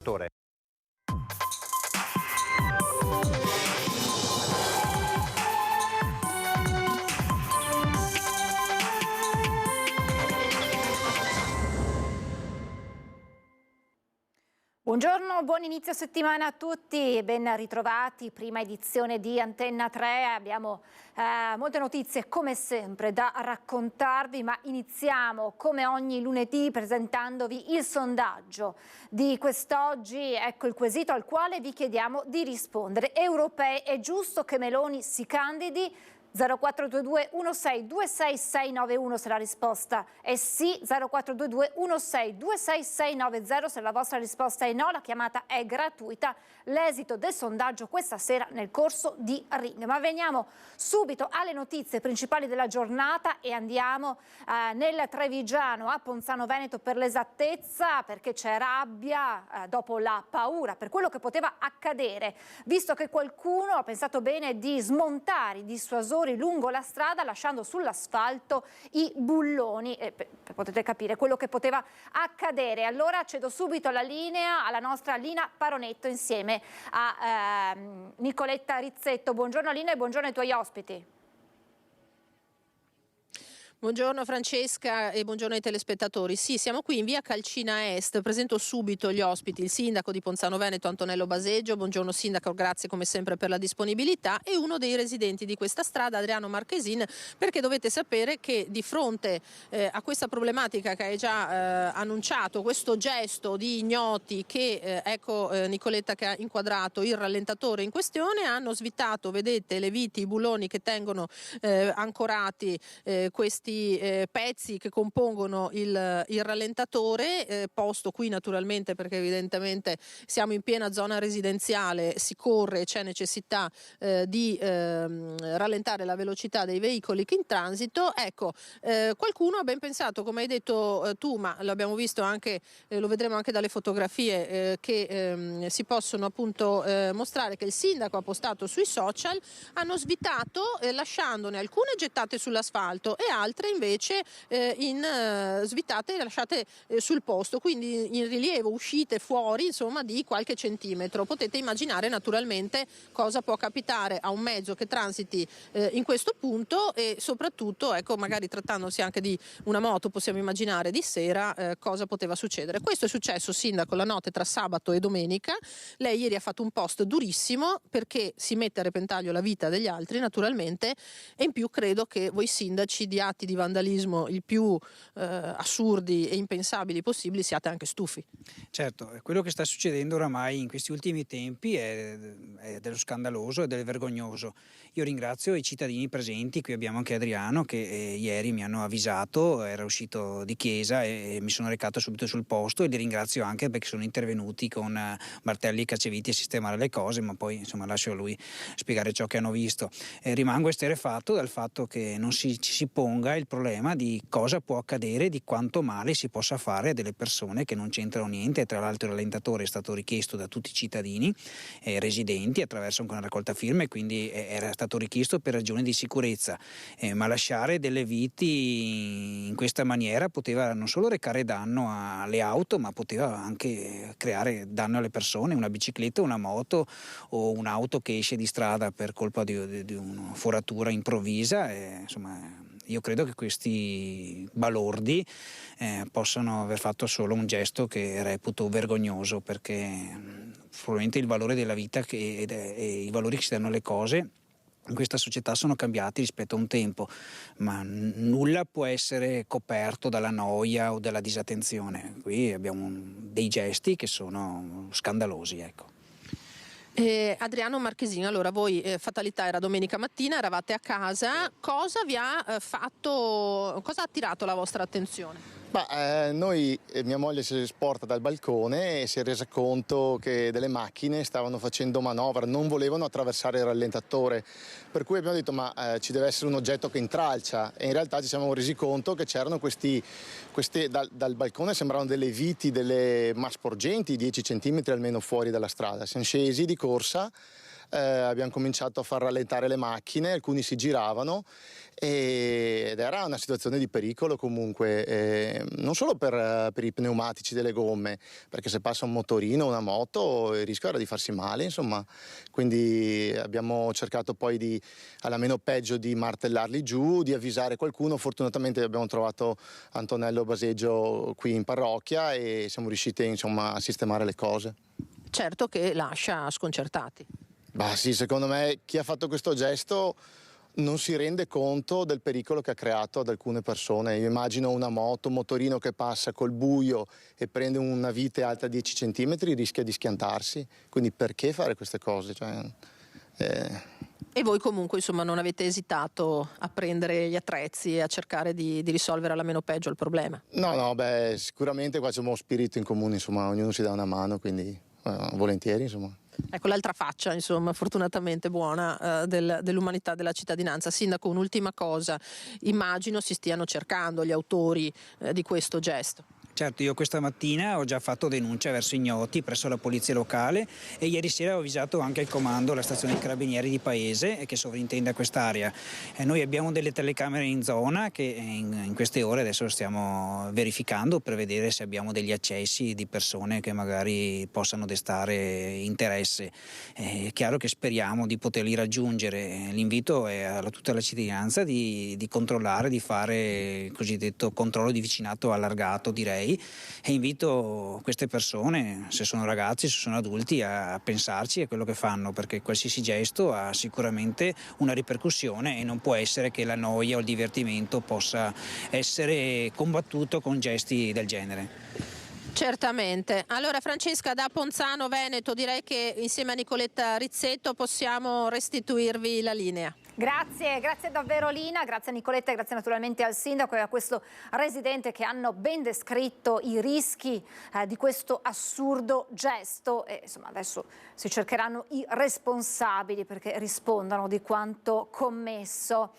Dottore. Buongiorno, buon inizio settimana a tutti e ben ritrovati, prima edizione di Antenna 3. Abbiamo molte notizie come sempre da raccontarvi, ma iniziamo come ogni lunedì presentandovi il sondaggio di quest'oggi. Ecco il quesito al quale vi chiediamo di rispondere. Europei, è giusto che Meloni si candidi? 0422 16 691 se la risposta è sì, 0422 16 690 se la vostra risposta è no, la chiamata è gratuita. L'esito del sondaggio questa sera nel corso di Ring. Ma veniamo subito alle notizie principali della giornata e andiamo nel Trevigiano, a Ponzano Veneto per l'esattezza, perché c'è rabbia dopo la paura per quello che poteva accadere, visto che qualcuno ha pensato bene di smontare i dissuasori lungo la strada lasciando sull'asfalto i bulloni. Potete capire quello che poteva accadere. Allora cedo subito la linea alla nostra Lina Paronetto insieme a Nicoletta Rizzetto. Buongiorno Lina e buongiorno ai tuoi ospiti. Buongiorno Francesca e buongiorno ai telespettatori. Sì, siamo qui in via Calcina Est. Presento subito gli ospiti, il sindaco di Ponzano Veneto Antonello Baseggio. Buongiorno sindaco, grazie come sempre per la disponibilità. E uno dei residenti di questa strada, Adriano Marchesin, perché dovete sapere che di fronte a questa problematica che hai già annunciato, questo gesto di ignoti che, Nicoletta che ha inquadrato il rallentatore in questione, hanno svitato, vedete, le viti, i bulloni che tengono ancorati questi pezzi che compongono il rallentatore, posto qui naturalmente perché evidentemente siamo in piena zona residenziale, si corre, c'è necessità di rallentare la velocità dei veicoli che in transito. Ecco, qualcuno ha ben pensato, come hai detto tu, ma l'abbiamo visto anche, lo vedremo anche dalle fotografie che si possono appunto mostrare, che il sindaco ha postato sui social, hanno svitato lasciandone alcune gettate sull'asfalto e altre invece svitate e lasciate sul posto, quindi in rilievo, uscite fuori insomma di qualche centimetro. Potete immaginare naturalmente cosa può capitare a un mezzo che transiti in questo punto e soprattutto, ecco, magari trattandosi anche di una moto, possiamo immaginare di sera cosa poteva succedere. Questo è successo, sindaco, la notte tra sabato e domenica. Lei ieri ha fatto un post durissimo perché si mette a repentaglio la vita degli altri naturalmente, e in più credo che voi sindaci di atti di vandalismo il più assurdi e impensabili possibili siate anche stufi. Certo, quello che sta succedendo oramai in questi ultimi tempi è dello scandaloso e del vergognoso. Io ringrazio i cittadini presenti, qui abbiamo anche Adriano che ieri mi hanno avvisato, era uscito di chiesa e mi sono recato subito sul posto, e li ringrazio anche perché sono intervenuti con martelli e cacciaviti a sistemare le cose, ma poi insomma lascio a lui spiegare ciò che hanno visto. Rimango esterrefatto dal fatto che non ci si ponga il problema di cosa può accadere, di quanto male si possa fare a delle persone che non c'entrano niente. Tra l'altro il rallentatore è stato richiesto da tutti i cittadini residenti attraverso anche una raccolta firme, quindi era stato richiesto per ragioni di sicurezza, ma lasciare delle viti in questa maniera poteva non solo recare danno alle auto, ma poteva anche creare danno alle persone, una bicicletta, una moto o un'auto che esce di strada per colpa di una foratura improvvisa. Insomma, io credo che questi balordi possano aver fatto solo un gesto che reputo vergognoso, perché probabilmente il valore della vita e i valori che si danno alle cose in questa società sono cambiati rispetto a un tempo, ma nulla può essere coperto dalla noia o dalla disattenzione. Qui abbiamo dei gesti che sono scandalosi, ecco. Adriano Marchesin, allora voi, fatalità, era domenica mattina, eravate a casa, cosa vi ha cosa ha attirato la vostra attenzione? Noi, mia moglie si è sporta dal balcone e si è resa conto che delle macchine stavano facendo manovra, non volevano attraversare il rallentatore, per cui abbiamo detto ci deve essere un oggetto che intralcia, e in realtà ci siamo resi conto che c'erano queste dal balcone sembravano delle viti, ma sporgenti, 10 centimetri almeno fuori dalla strada. Siamo scesi di corsa, abbiamo cominciato a far rallentare le macchine, alcuni si giravano ed era una situazione di pericolo comunque, non solo per i pneumatici delle gomme, perché se passa un motorino o una moto il rischio era di farsi male, insomma. Quindi abbiamo cercato poi alla meno peggio di martellarli giù, di avvisare qualcuno. Fortunatamente abbiamo trovato Antonello Baseggio qui in parrocchia e siamo riusciti insomma a sistemare le cose. Certo che lascia sconcertati. Bah sì, secondo me chi ha fatto questo gesto non si rende conto del pericolo che ha creato ad alcune persone. Io immagino una moto, un motorino che passa col buio e prende una vite alta 10 centimetri, rischia di schiantarsi. Quindi perché fare queste cose? E voi comunque insomma non avete esitato a prendere gli attrezzi e a cercare di risolvere alla meno peggio il problema? No, sicuramente qua c'è uno spirito in comune, insomma, ognuno si dà una mano, quindi volentieri, insomma. Ecco l'altra faccia, insomma, fortunatamente buona dell'umanità, della cittadinanza. Sindaco, un'ultima cosa, immagino si stiano cercando gli autori di questo gesto. Certo, io questa mattina ho già fatto denuncia verso ignoti presso la polizia locale e ieri sera ho avvisato anche il comando, la stazione dei carabinieri di Paese che sovrintende a quest'area. Noi abbiamo delle telecamere in zona che in queste ore adesso stiamo verificando per vedere se abbiamo degli accessi di persone che magari possano destare interesse. È chiaro che speriamo di poterli raggiungere. L'invito è a tutta la cittadinanza di controllare, di fare il cosiddetto controllo di vicinato allargato, direi. E invito queste persone, se sono ragazzi, se sono adulti, a pensarci a quello che fanno, perché qualsiasi gesto ha sicuramente una ripercussione e non può essere che la noia o il divertimento possa essere combattuto con gesti del genere. Certamente. Allora Francesca, da Ponzano Veneto direi che insieme a Nicoletta Rizzetto possiamo restituirvi la linea. Grazie davvero Lina, grazie a Nicoletta e grazie naturalmente al sindaco e a questo residente che hanno ben descritto i rischi di questo assurdo gesto e insomma adesso si cercheranno i responsabili perché rispondano di quanto commesso.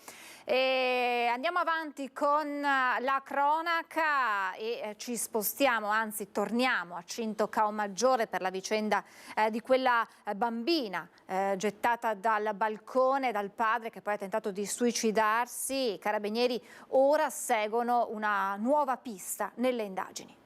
E andiamo avanti con la cronaca e ci spostiamo, anzi torniamo a Cinto Caomaggiore per la vicenda di quella bambina gettata dal balcone dal padre che poi ha tentato di suicidarsi. I carabinieri ora seguono una nuova pista nelle indagini.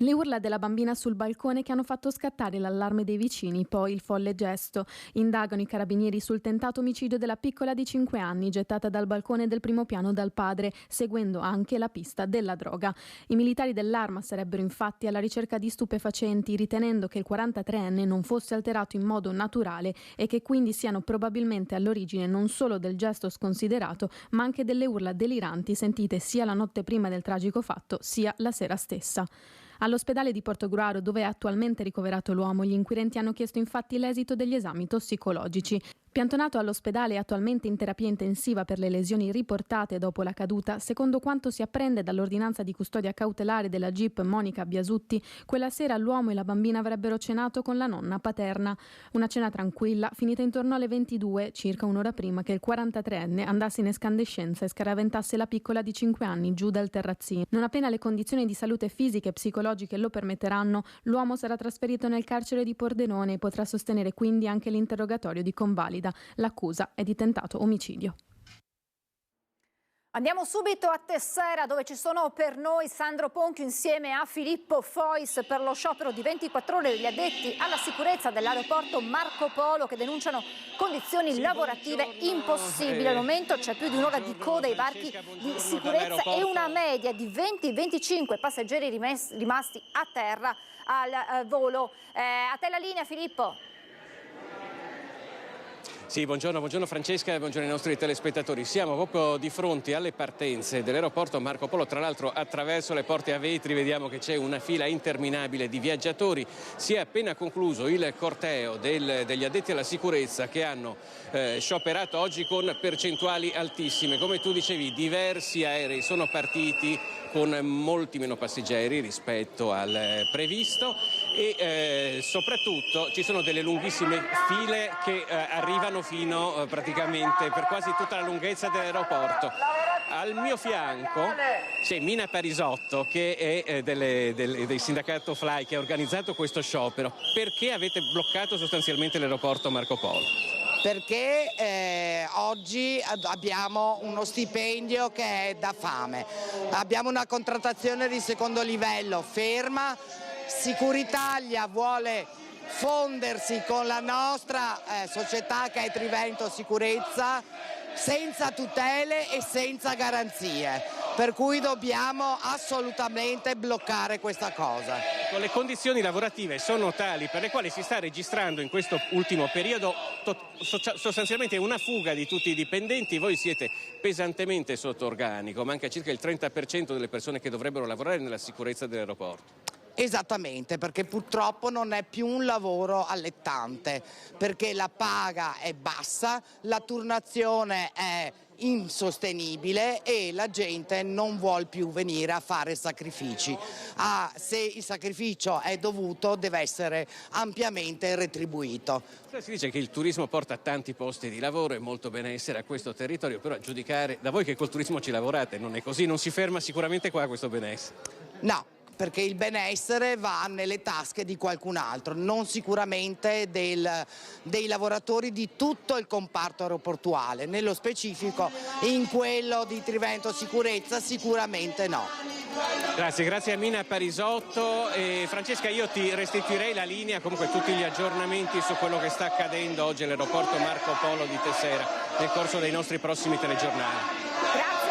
Le urla della bambina sul balcone che hanno fatto scattare l'allarme dei vicini, poi il folle gesto. Indagano i carabinieri sul tentato omicidio della piccola di 5 anni gettata dal balcone del primo piano dal padre, seguendo anche la pista della droga. I militari dell'Arma sarebbero infatti alla ricerca di stupefacenti, ritenendo che il 43enne non fosse alterato in modo naturale e che quindi siano probabilmente all'origine non solo del gesto sconsiderato, ma anche delle urla deliranti sentite sia la notte prima del tragico fatto, sia la sera stessa. All'ospedale di Portogruaro, dove è attualmente ricoverato l'uomo, gli inquirenti hanno chiesto infatti l'esito degli esami tossicologici. Piantonato all'ospedale e attualmente in terapia intensiva per le lesioni riportate dopo la caduta, secondo quanto si apprende dall'ordinanza di custodia cautelare della GIP Monica Biasutti, quella sera l'uomo e la bambina avrebbero cenato con la nonna paterna. Una cena tranquilla, finita intorno alle 22, circa un'ora prima che il 43enne andasse in escandescenza e scaraventasse la piccola di 5 anni giù dal terrazzino. Non appena le condizioni di salute fisiche e psicologiche lo permetteranno, l'uomo sarà trasferito nel carcere di Pordenone e potrà sostenere quindi anche l'interrogatorio di convalida. L'accusa è di tentato omicidio. Andiamo subito a Tessera dove ci sono per noi Sandro Ponchio insieme a Filippo Fois per lo sciopero di 24 ore degli addetti alla sicurezza dell'aeroporto Marco Polo che denunciano condizioni lavorative impossibili. Al momento c'è più di un'ora di coda ai varchi di sicurezza e una media di 20-25 passeggeri rimasti a terra al volo. A te la linea Filippo. Sì, buongiorno Francesca e buongiorno ai nostri telespettatori. Siamo proprio di fronte alle partenze dell'aeroporto Marco Polo, tra l'altro attraverso le porte a vetri vediamo che c'è una fila interminabile di viaggiatori. Si è appena concluso il corteo degli addetti alla sicurezza che hanno scioperato oggi con percentuali altissime. Come tu dicevi, diversi aerei sono partiti con molti meno passeggeri rispetto al previsto e soprattutto ci sono delle lunghissime file che arrivano fino praticamente per quasi tutta la lunghezza dell'aeroporto. al mio fianco c'è Mina Parisotto, che è del sindacato FLAI, che ha organizzato questo sciopero. Perché avete bloccato sostanzialmente l'aeroporto Marco Polo? Perché oggi abbiamo uno stipendio che è da fame, abbiamo una contrattazione di secondo livello ferma, Sicuritalia vuole fondersi con la nostra società che è Trivento Sicurezza senza tutele e senza garanzie, per cui dobbiamo assolutamente bloccare questa cosa. Le condizioni lavorative sono tali per le quali si sta registrando in questo ultimo periodo sostanzialmente una fuga di tutti i dipendenti. Voi siete pesantemente sotto organico, manca circa il 30% delle persone che dovrebbero lavorare nella sicurezza dell'aeroporto. Esattamente, perché purtroppo non è più un lavoro allettante, perché la paga è bassa, la turnazione è insostenibile e la gente non vuole più venire a fare sacrifici. Se il sacrificio è dovuto deve essere ampiamente retribuito. Si dice che il turismo porta tanti posti di lavoro e molto benessere a questo territorio, però a giudicare da voi che col turismo ci lavorate non è così, non si ferma sicuramente qua questo benessere. No, perché il benessere va nelle tasche di qualcun altro, non sicuramente dei lavoratori di tutto il comparto aeroportuale, nello specifico in quello di Trivento Sicurezza sicuramente no. Grazie a Mina Parisotto. Francesca, io ti restituirei la linea, comunque tutti gli aggiornamenti su quello che sta accadendo oggi all'aeroporto Marco Polo di Tessera nel corso dei nostri prossimi telegiornali. Grazie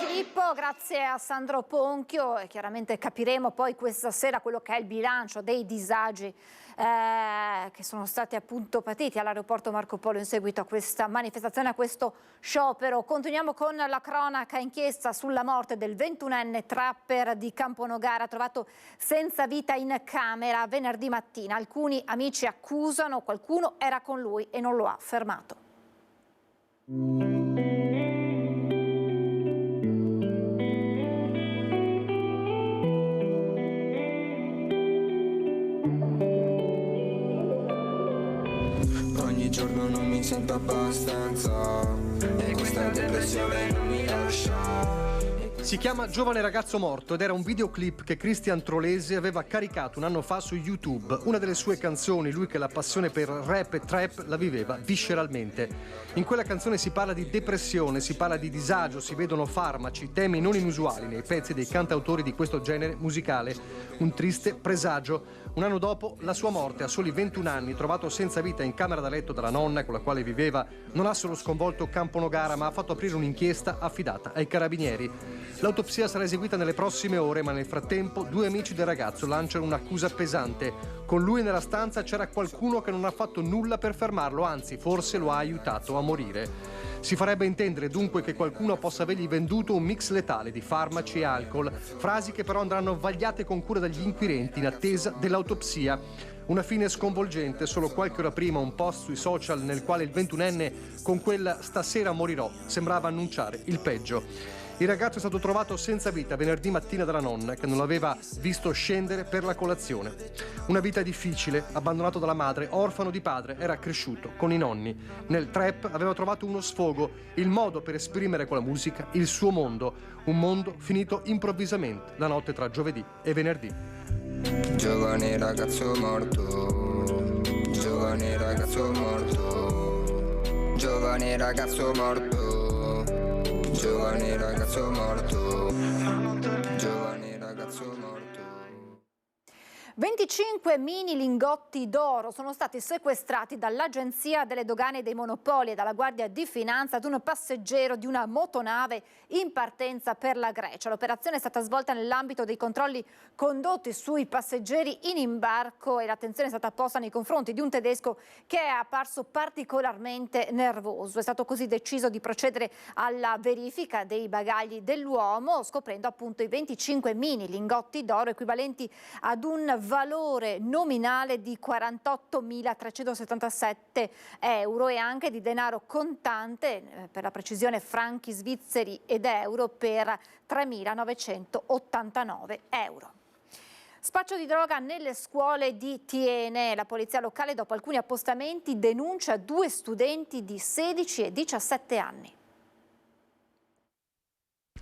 Filippo, grazie a Sandro Ponchio, e chiaramente capiremo poi questa sera quello che è il bilancio dei disagi che sono stati appunto patiti all'aeroporto Marco Polo in seguito a questa manifestazione, a questo sciopero. Continuiamo con la cronaca. Inchiesta sulla morte del 21enne trapper di Camponogara, trovato senza vita in camera venerdì mattina. Alcuni amici accusano qualcuno era con lui e non lo ha fermato. Ogni giorno non mi sento abbastanza e questa depressione non mi lascia. Si chiama Giovane ragazzo morto ed era un videoclip che Cristian Trolesi aveva caricato un anno fa su YouTube. Una delle sue canzoni, lui che la passione per rap e trap la viveva visceralmente. In quella canzone si parla di depressione, si parla di disagio, si vedono farmaci, temi non inusuali nei pezzi dei cantautori di questo genere musicale. Un triste presagio. Un anno dopo la sua morte, a soli 21 anni, trovato senza vita in camera da letto dalla nonna con la quale viveva, non ha solo sconvolto Camponogara, ma ha fatto aprire un'inchiesta affidata ai carabinieri. L'autopsia sarà eseguita nelle prossime ore, ma nel frattempo 2 amici del ragazzo lanciano un'accusa pesante. Con lui nella stanza c'era qualcuno che non ha fatto nulla per fermarlo, anzi forse lo ha aiutato a morire. Si farebbe intendere dunque che qualcuno possa avergli venduto un mix letale di farmaci e alcol, frasi che però andranno vagliate con cura dagli inquirenti in attesa dell'autopsia. Una fine sconvolgente. Solo qualche ora prima un post sui social nel quale il 21enne con quella "stasera morirò" sembrava annunciare il peggio. Il ragazzo è stato trovato senza vita venerdì mattina dalla nonna, che non l'aveva visto scendere per la colazione. Una vita difficile, abbandonato dalla madre, orfano di padre, era cresciuto con i nonni. Nel trap aveva trovato uno sfogo, il modo per esprimere con la musica il suo mondo, un mondo finito improvvisamente la notte tra giovedì e venerdì. Giovane ragazzo morto, giovane ragazzo morto, giovane ragazzo morto, giovane ragazzo morto, giovane ragazzo morto. 25 mini lingotti d'oro sono stati sequestrati dall'Agenzia delle Dogane e dei Monopoli e dalla Guardia di Finanza ad un passeggero di una motonave in partenza per la Grecia. L'operazione è stata svolta nell'ambito dei controlli condotti sui passeggeri in imbarco e l'attenzione è stata posta nei confronti di un tedesco che è apparso particolarmente nervoso. È stato così deciso di procedere alla verifica dei bagagli dell'uomo, scoprendo appunto i 25 mini lingotti d'oro equivalenti ad un valore nominale di 48.377 euro e anche di denaro contante, per la precisione franchi svizzeri ed euro, per 3.989 euro. Spaccio di droga nelle scuole di Thiene. La polizia locale, dopo alcuni appostamenti, denuncia 2 studenti di 16 e 17 anni.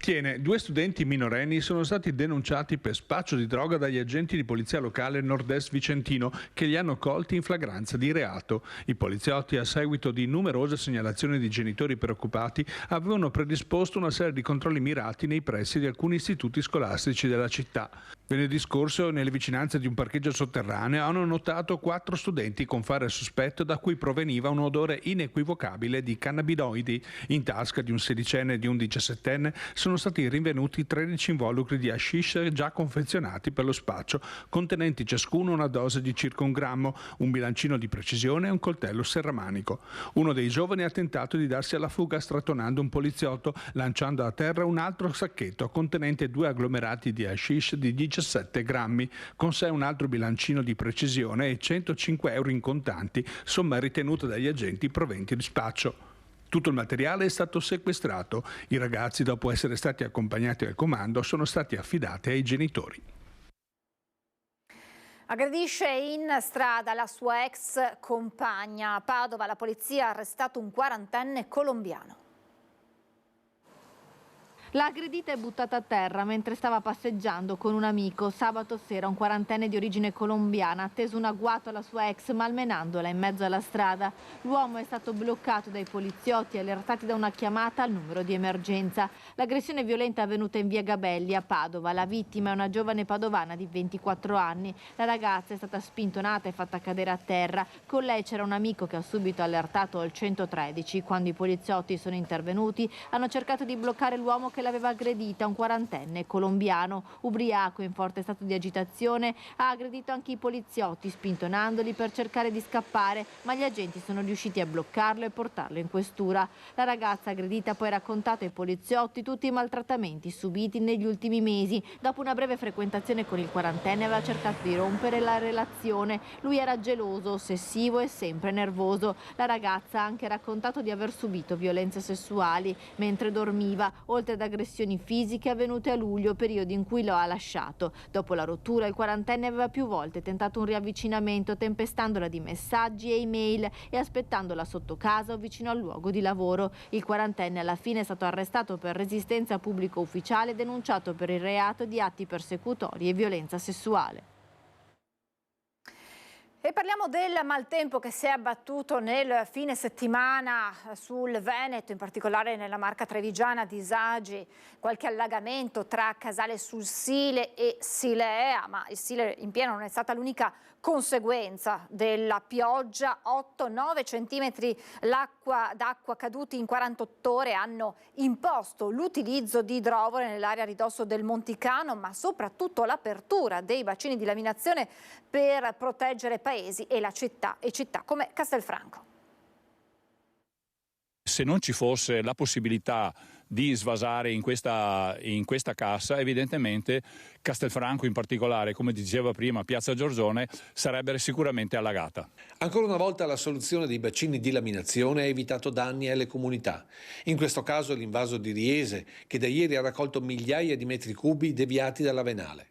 Tiene, 2 studenti minorenni sono stati denunciati per spaccio di droga dagli agenti di polizia locale nord-est vicentino che li hanno colti in flagranza di reato. I poliziotti, a seguito di numerose segnalazioni di genitori preoccupati, avevano predisposto una serie di controlli mirati nei pressi di alcuni istituti scolastici della città. Venerdì scorso, nelle vicinanze di un parcheggio sotterraneo, hanno notato 4 studenti con fare sospetto da cui proveniva un odore inequivocabile di cannabinoidi. In tasca di un sedicenne e di un 17enne sono stati rinvenuti 13 involucri di hashish già confezionati per lo spaccio, contenenti ciascuno una dose di circa 1 grammo, un bilancino di precisione e un coltello serramanico. Uno dei giovani ha tentato di darsi alla fuga strattonando un poliziotto, lanciando a terra un altro sacchetto contenente 2 agglomerati di hashish di 17 grammi, con sé un altro bilancino di precisione e 105 euro in contanti, somma ritenuta dagli agenti proventi di spaccio. Tutto il materiale è stato sequestrato. I ragazzi, dopo essere stati accompagnati al comando, sono stati affidati ai genitori. Aggredisce in strada la sua ex compagna. A Padova la polizia ha arrestato un 40enne colombiano. La aggredita è buttata a terra mentre stava passeggiando con un amico. Sabato sera un 40enne di origine colombiana ha teso un agguato alla sua ex malmenandola in mezzo alla strada. L'uomo è stato bloccato dai poliziotti allertati da una chiamata al numero di emergenza. L'aggressione violenta è avvenuta in via Gabelli a Padova. La vittima è una giovane padovana di 24 anni. La ragazza è stata spintonata e fatta cadere a terra. Con lei c'era un amico che ha subito allertato il 113. Quando i poliziotti sono intervenuti hanno cercato di bloccare l'uomo che l'aveva aggredita, un 40enne colombiano, ubriaco in forte stato di agitazione, ha aggredito anche i poliziotti spintonandoli per cercare di scappare, ma gli agenti sono riusciti a bloccarlo e portarlo in questura. La ragazza aggredita ha poi raccontato ai poliziotti tutti i maltrattamenti subiti negli ultimi mesi. Dopo una breve frequentazione con il 40enne aveva cercato di rompere la relazione. Lui era geloso, ossessivo e sempre nervoso. La ragazza ha anche raccontato di aver subito violenze sessuali mentre dormiva, oltre ad aggressioni fisiche avvenute a luglio, periodo in cui lo ha lasciato. Dopo la rottura il 40enne aveva più volte tentato un riavvicinamento, tempestandola di messaggi e email e aspettandola sotto casa o vicino al luogo di lavoro. Il 40enne alla fine è stato arrestato per resistenza a pubblico ufficiale e denunciato per il reato di atti persecutori e violenza sessuale. E parliamo del maltempo che si è abbattuto nel fine settimana sul Veneto, in particolare nella Marca Trevigiana, disagi, qualche allagamento tra Casale sul Sile e Silea, ma il Sile in pieno non è stata l'unica conseguenza della pioggia. 8-9 centimetri d'acqua caduti in 48 ore hanno imposto l'utilizzo di idrovore nell'area a ridosso del Monticano, ma soprattutto l'apertura dei bacini di laminazione per proteggere paesi e città come Castelfranco. Se non ci fosse la possibilità di svasare in questa cassa, evidentemente Castelfranco in particolare, come diceva prima Piazza Giorgione, sarebbe sicuramente allagata. Ancora una volta la soluzione dei bacini di laminazione ha evitato danni alle comunità. In questo caso l'invaso di Riese, che da ieri ha raccolto migliaia di metri cubi deviati dalla venale.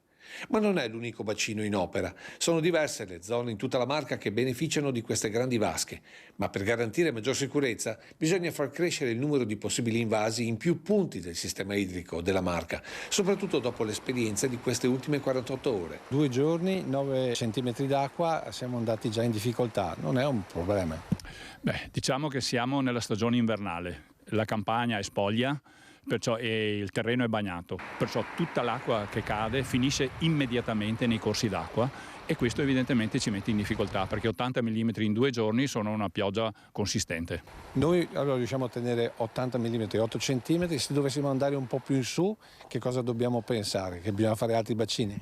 Ma non è l'unico bacino in opera. Sono diverse le zone in tutta la Marca che beneficiano di queste grandi vasche. Ma per garantire maggior sicurezza bisogna far crescere il numero di possibili invasi in più punti del sistema idrico della Marca, soprattutto dopo l'esperienza di queste ultime 48 ore. 2 giorni, 9 centimetri d'acqua, siamo andati già in difficoltà. Non è un problema. Diciamo che siamo nella stagione invernale. La campagna è spoglia, e il terreno è bagnato, perciò tutta l'acqua che cade finisce immediatamente nei corsi d'acqua e questo evidentemente ci mette in difficoltà perché 80 mm in 2 giorni sono una pioggia consistente. Noi allora riusciamo a tenere 80 mm, 8 cm, se dovessimo andare un po' più in su che cosa dobbiamo pensare? Che bisogna fare altri bacini?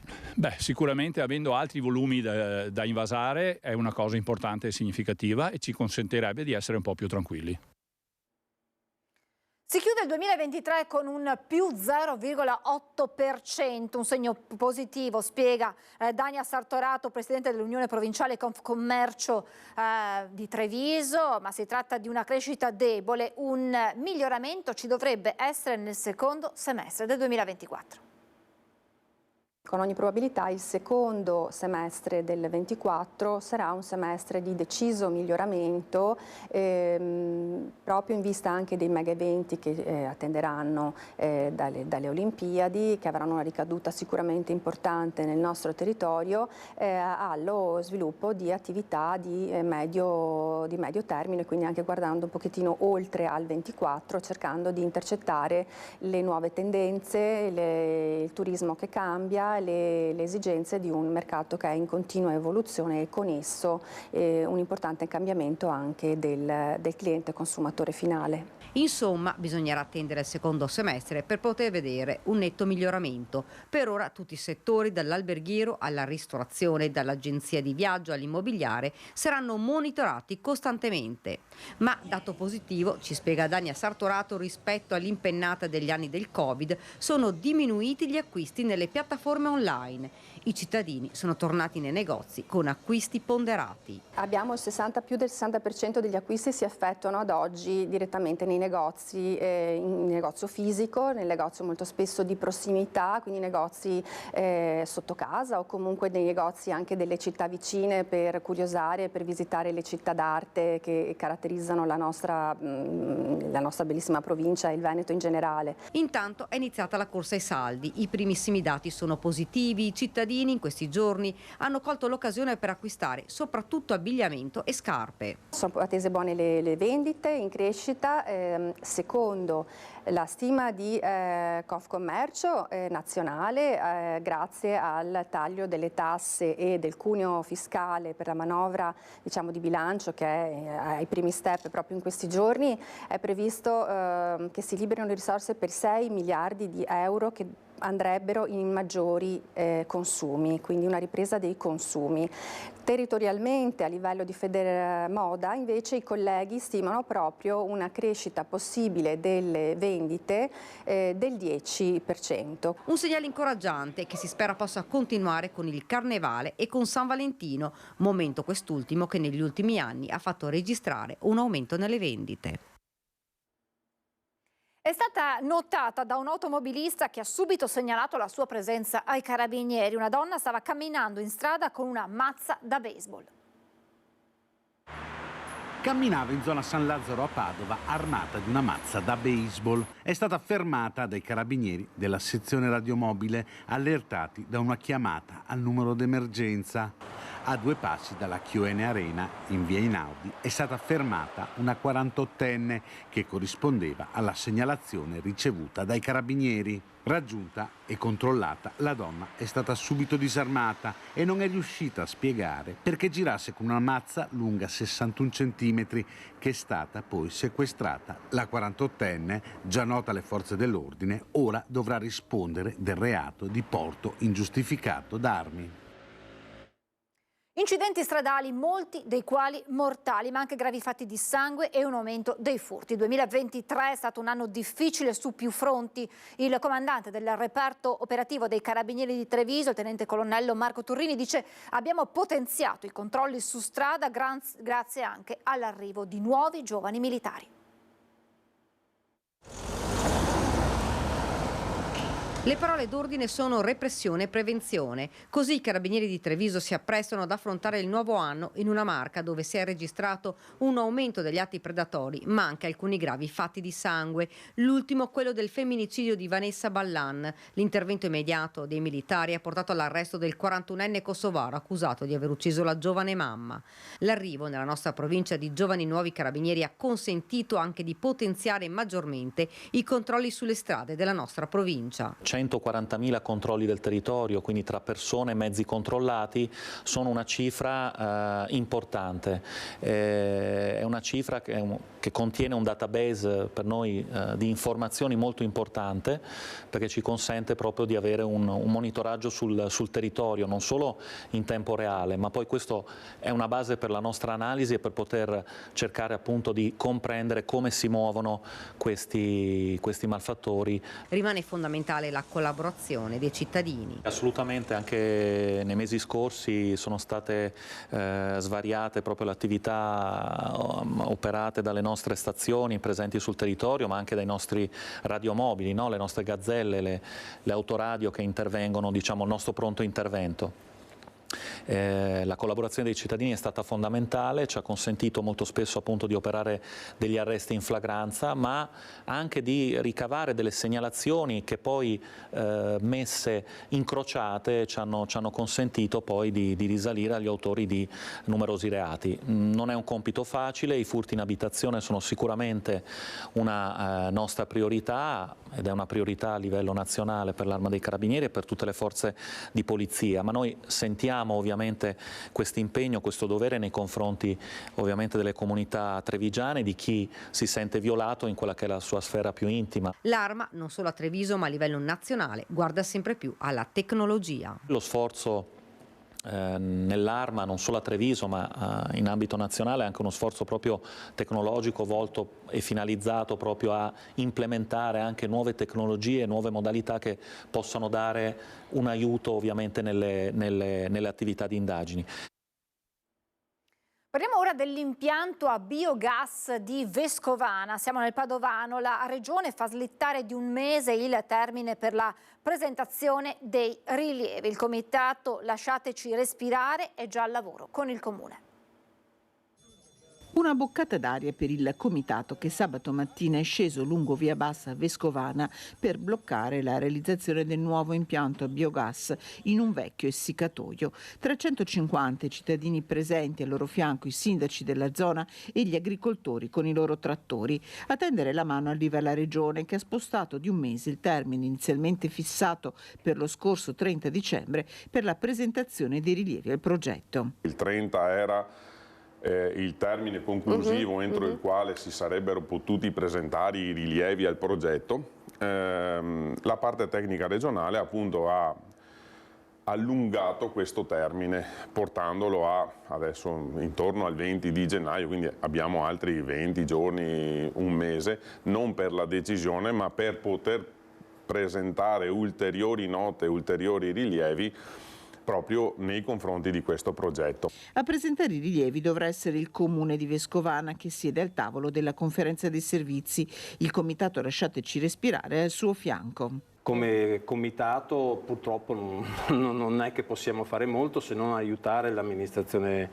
Sicuramente avendo altri volumi da invasare è una cosa importante e significativa e ci consentirebbe di essere un po' più tranquilli. Si chiude il 2023 con un più 0,8%, un segno positivo, spiega Dania Sartorato, presidente dell'Unione Provinciale Confcommercio di Treviso, ma si tratta di una crescita debole, un miglioramento ci dovrebbe essere nel secondo semestre del 2024. Con ogni probabilità il secondo semestre del 24 sarà un semestre di deciso miglioramento, proprio in vista anche dei mega eventi che attenderanno dalle Olimpiadi, che avranno una ricaduta sicuramente importante nel nostro territorio, allo sviluppo di attività di medio termine, quindi anche guardando un pochettino oltre al 24, cercando di intercettare le nuove tendenze, il turismo che cambia, le esigenze di un mercato che è in continua evoluzione e con esso un importante cambiamento anche del cliente consumatore finale. Insomma, bisognerà attendere il secondo semestre per poter vedere un netto miglioramento. Per ora tutti i settori, dall'alberghiero alla ristorazione, dall'agenzia di viaggio all'immobiliare, saranno monitorati costantemente. Ma dato positivo, ci spiega Dania Sartorato, rispetto all'impennata degli anni del Covid, sono diminuiti gli acquisti nelle piattaforme online. I cittadini sono tornati nei negozi con acquisti ponderati. Abbiamo più del 60% degli acquisti si effettuano ad oggi direttamente nei negozi, in negozio fisico, nel negozio molto spesso di prossimità, quindi negozi sotto casa o comunque dei negozi anche delle città vicine per curiosare, per visitare le città d'arte che caratterizzano la nostra bellissima provincia e il Veneto in generale. Intanto è iniziata la corsa ai saldi, i primissimi dati sono positivi, i cittadini in questi giorni hanno colto l'occasione per acquistare soprattutto abbigliamento e scarpe. Sono attese buone le vendite in crescita, secondo la stima di Confcommercio nazionale, grazie al taglio delle tasse e del cuneo fiscale per la manovra di bilancio che è ai primi step proprio in questi giorni, è previsto che si liberino le risorse per 6 miliardi di euro che andrebbero in maggiori consumi, quindi una ripresa dei consumi. Territorialmente, a livello di Federmoda, invece i colleghi stimano proprio una crescita possibile delle vendite del 10%. Un segnale incoraggiante che si spera possa continuare con il Carnevale e con San Valentino, momento quest'ultimo che negli ultimi anni ha fatto registrare un aumento nelle vendite. È stata notata da un automobilista che ha subito segnalato la sua presenza ai carabinieri. Una donna stava camminando in strada con una mazza da baseball. Camminava in zona San Lazzaro a Padova armata di una mazza da baseball. È stata fermata dai carabinieri della sezione radiomobile, allertati da una chiamata al numero d'emergenza. A 2 passi dalla QN Arena, in via Einaudi, è stata fermata una 48enne che corrispondeva alla segnalazione ricevuta dai carabinieri. Raggiunta e controllata, la donna è stata subito disarmata e non è riuscita a spiegare perché girasse con una mazza lunga 61 centimetri che è stata poi sequestrata. La 48enne, già nota alle forze dell'ordine, ora dovrà rispondere del reato di porto ingiustificato d'armi. Incidenti stradali, molti dei quali mortali, ma anche gravi fatti di sangue e un aumento dei furti. Il 2023 è stato un anno difficile su più fronti. Il comandante del reparto operativo dei Carabinieri di Treviso, il tenente colonnello Marco Turrini, dice: abbiamo potenziato i controlli su strada grazie anche all'arrivo di nuovi giovani militari. Le parole d'ordine sono repressione e prevenzione. Così i Carabinieri di Treviso si apprestano ad affrontare il nuovo anno in una Marca dove si è registrato un aumento degli atti predatori, ma anche alcuni gravi fatti di sangue. L'ultimo, quello del femminicidio di Vanessa Ballan. L'intervento immediato dei militari ha portato all'arresto del 41enne kosovaro accusato di aver ucciso la giovane mamma. L'arrivo nella nostra provincia di giovani nuovi carabinieri ha consentito anche di potenziare maggiormente i controlli sulle strade della nostra provincia. 140.000 controlli del territorio, quindi tra persone e mezzi controllati, sono una cifra importante. È una cifra che contiene un database per noi di informazioni molto importante, perché ci consente proprio di avere un monitoraggio sul territorio, non solo in tempo reale, ma poi questo è una base per la nostra analisi e per poter cercare appunto di comprendere come si muovono questi malfattori. Rimane fondamentale la collaborazione dei cittadini. Assolutamente, anche nei mesi scorsi sono state svariate proprio le attività operate dalle nostre stazioni presenti sul territorio, ma anche dai nostri radiomobili, no? Le nostre gazzelle, le autoradio che intervengono, diciamo, al nostro pronto intervento. La collaborazione dei cittadini è stata fondamentale, ci ha consentito molto spesso appunto di operare degli arresti in flagranza, ma anche di ricavare delle segnalazioni che poi messe incrociate ci hanno consentito poi di risalire agli autori di numerosi reati. Non è un compito facile, i furti in abitazione sono sicuramente una nostra priorità ed è una priorità a livello nazionale per l'Arma dei Carabinieri e per tutte le forze di polizia, ma noi sentiamo ovviamente questo impegno, questo dovere nei confronti ovviamente delle comunità trevigiane, di chi si sente violato in quella che è la sua sfera più intima. L'Arma, non solo a Treviso ma a livello nazionale, guarda sempre più alla tecnologia. Lo sforzo nell'Arma, non solo a Treviso ma in ambito nazionale, è anche uno sforzo proprio tecnologico volto e finalizzato proprio a implementare anche nuove tecnologie, nuove modalità che possano dare un aiuto ovviamente nelle attività di indagini. Parliamo ora dell'impianto a biogas di Vescovana. Siamo nel Padovano. La Regione fa slittare di un mese il termine per la presentazione dei rilievi. Il comitato Lasciateci Respirare è già al lavoro con il Comune. Una boccata d'aria per il comitato che sabato mattina è sceso lungo via Bassa Vescovana per bloccare la realizzazione del nuovo impianto a biogas in un vecchio essiccatoio. 350 cittadini presenti, al loro fianco i sindaci della zona e gli agricoltori con i loro trattori. A tendere la mano arriva la Regione, che ha spostato di un mese il termine inizialmente fissato per lo scorso 30 dicembre per la presentazione dei rilievi al progetto. Il 30 era il termine conclusivo entro il quale si sarebbero potuti presentare i rilievi al progetto. La parte tecnica regionale appunto ha allungato questo termine portandolo a adesso intorno al 20 di gennaio, quindi abbiamo altri 20 giorni, un mese, non per la decisione ma per poter presentare ulteriori note, ulteriori rilievi proprio nei confronti di questo progetto. A presentare i rilievi dovrà essere il Comune di Vescovana, che siede al tavolo della conferenza dei servizi. Il comitato Lasciateci Respirare è al suo fianco. Come comitato purtroppo non è che possiamo fare molto se non aiutare l'amministrazione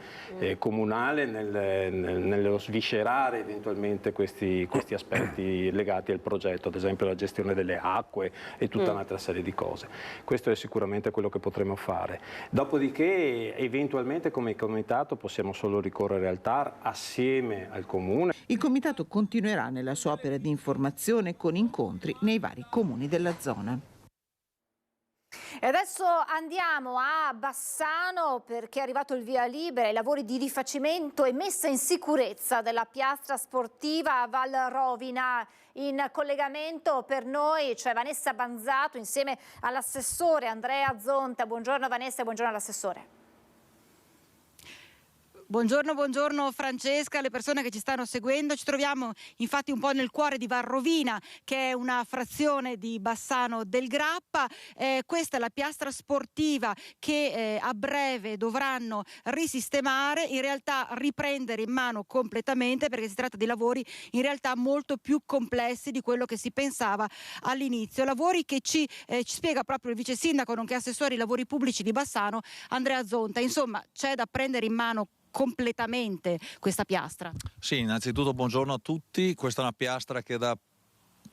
comunale nello sviscerare eventualmente questi aspetti legati al progetto, ad esempio la gestione delle acque e tutta un'altra serie di cose. Questo è sicuramente quello che potremo fare. Dopodiché eventualmente come comitato possiamo solo ricorrere al TAR assieme al Comune. Il comitato continuerà nella sua opera di informazione con incontri nei vari comuni della zona. E adesso andiamo a Bassano perché è arrivato il via libera ai lavori di rifacimento e messa in sicurezza della piastra sportiva a Val Rovina. In collegamento per noi c'è Vanessa Banzato insieme all'assessore Andrea Zonta. Buongiorno Vanessa e buongiorno all'assessore. Buongiorno Francesca, le persone che ci stanno seguendo. Ci troviamo infatti un po' nel cuore di Valrovina, che è una frazione di Bassano del Grappa. Questa è la piastra sportiva che a breve dovranno risistemare, in realtà riprendere in mano completamente, perché si tratta di lavori in realtà molto più complessi di quello che si pensava all'inizio. Lavori che ci spiega proprio il vice sindaco nonché assessore ai lavori pubblici di Bassano, Andrea Zonta. Insomma, c'è da prendere in mano completamente questa piastra. Sì, innanzitutto buongiorno a tutti. Questa è una piastra che da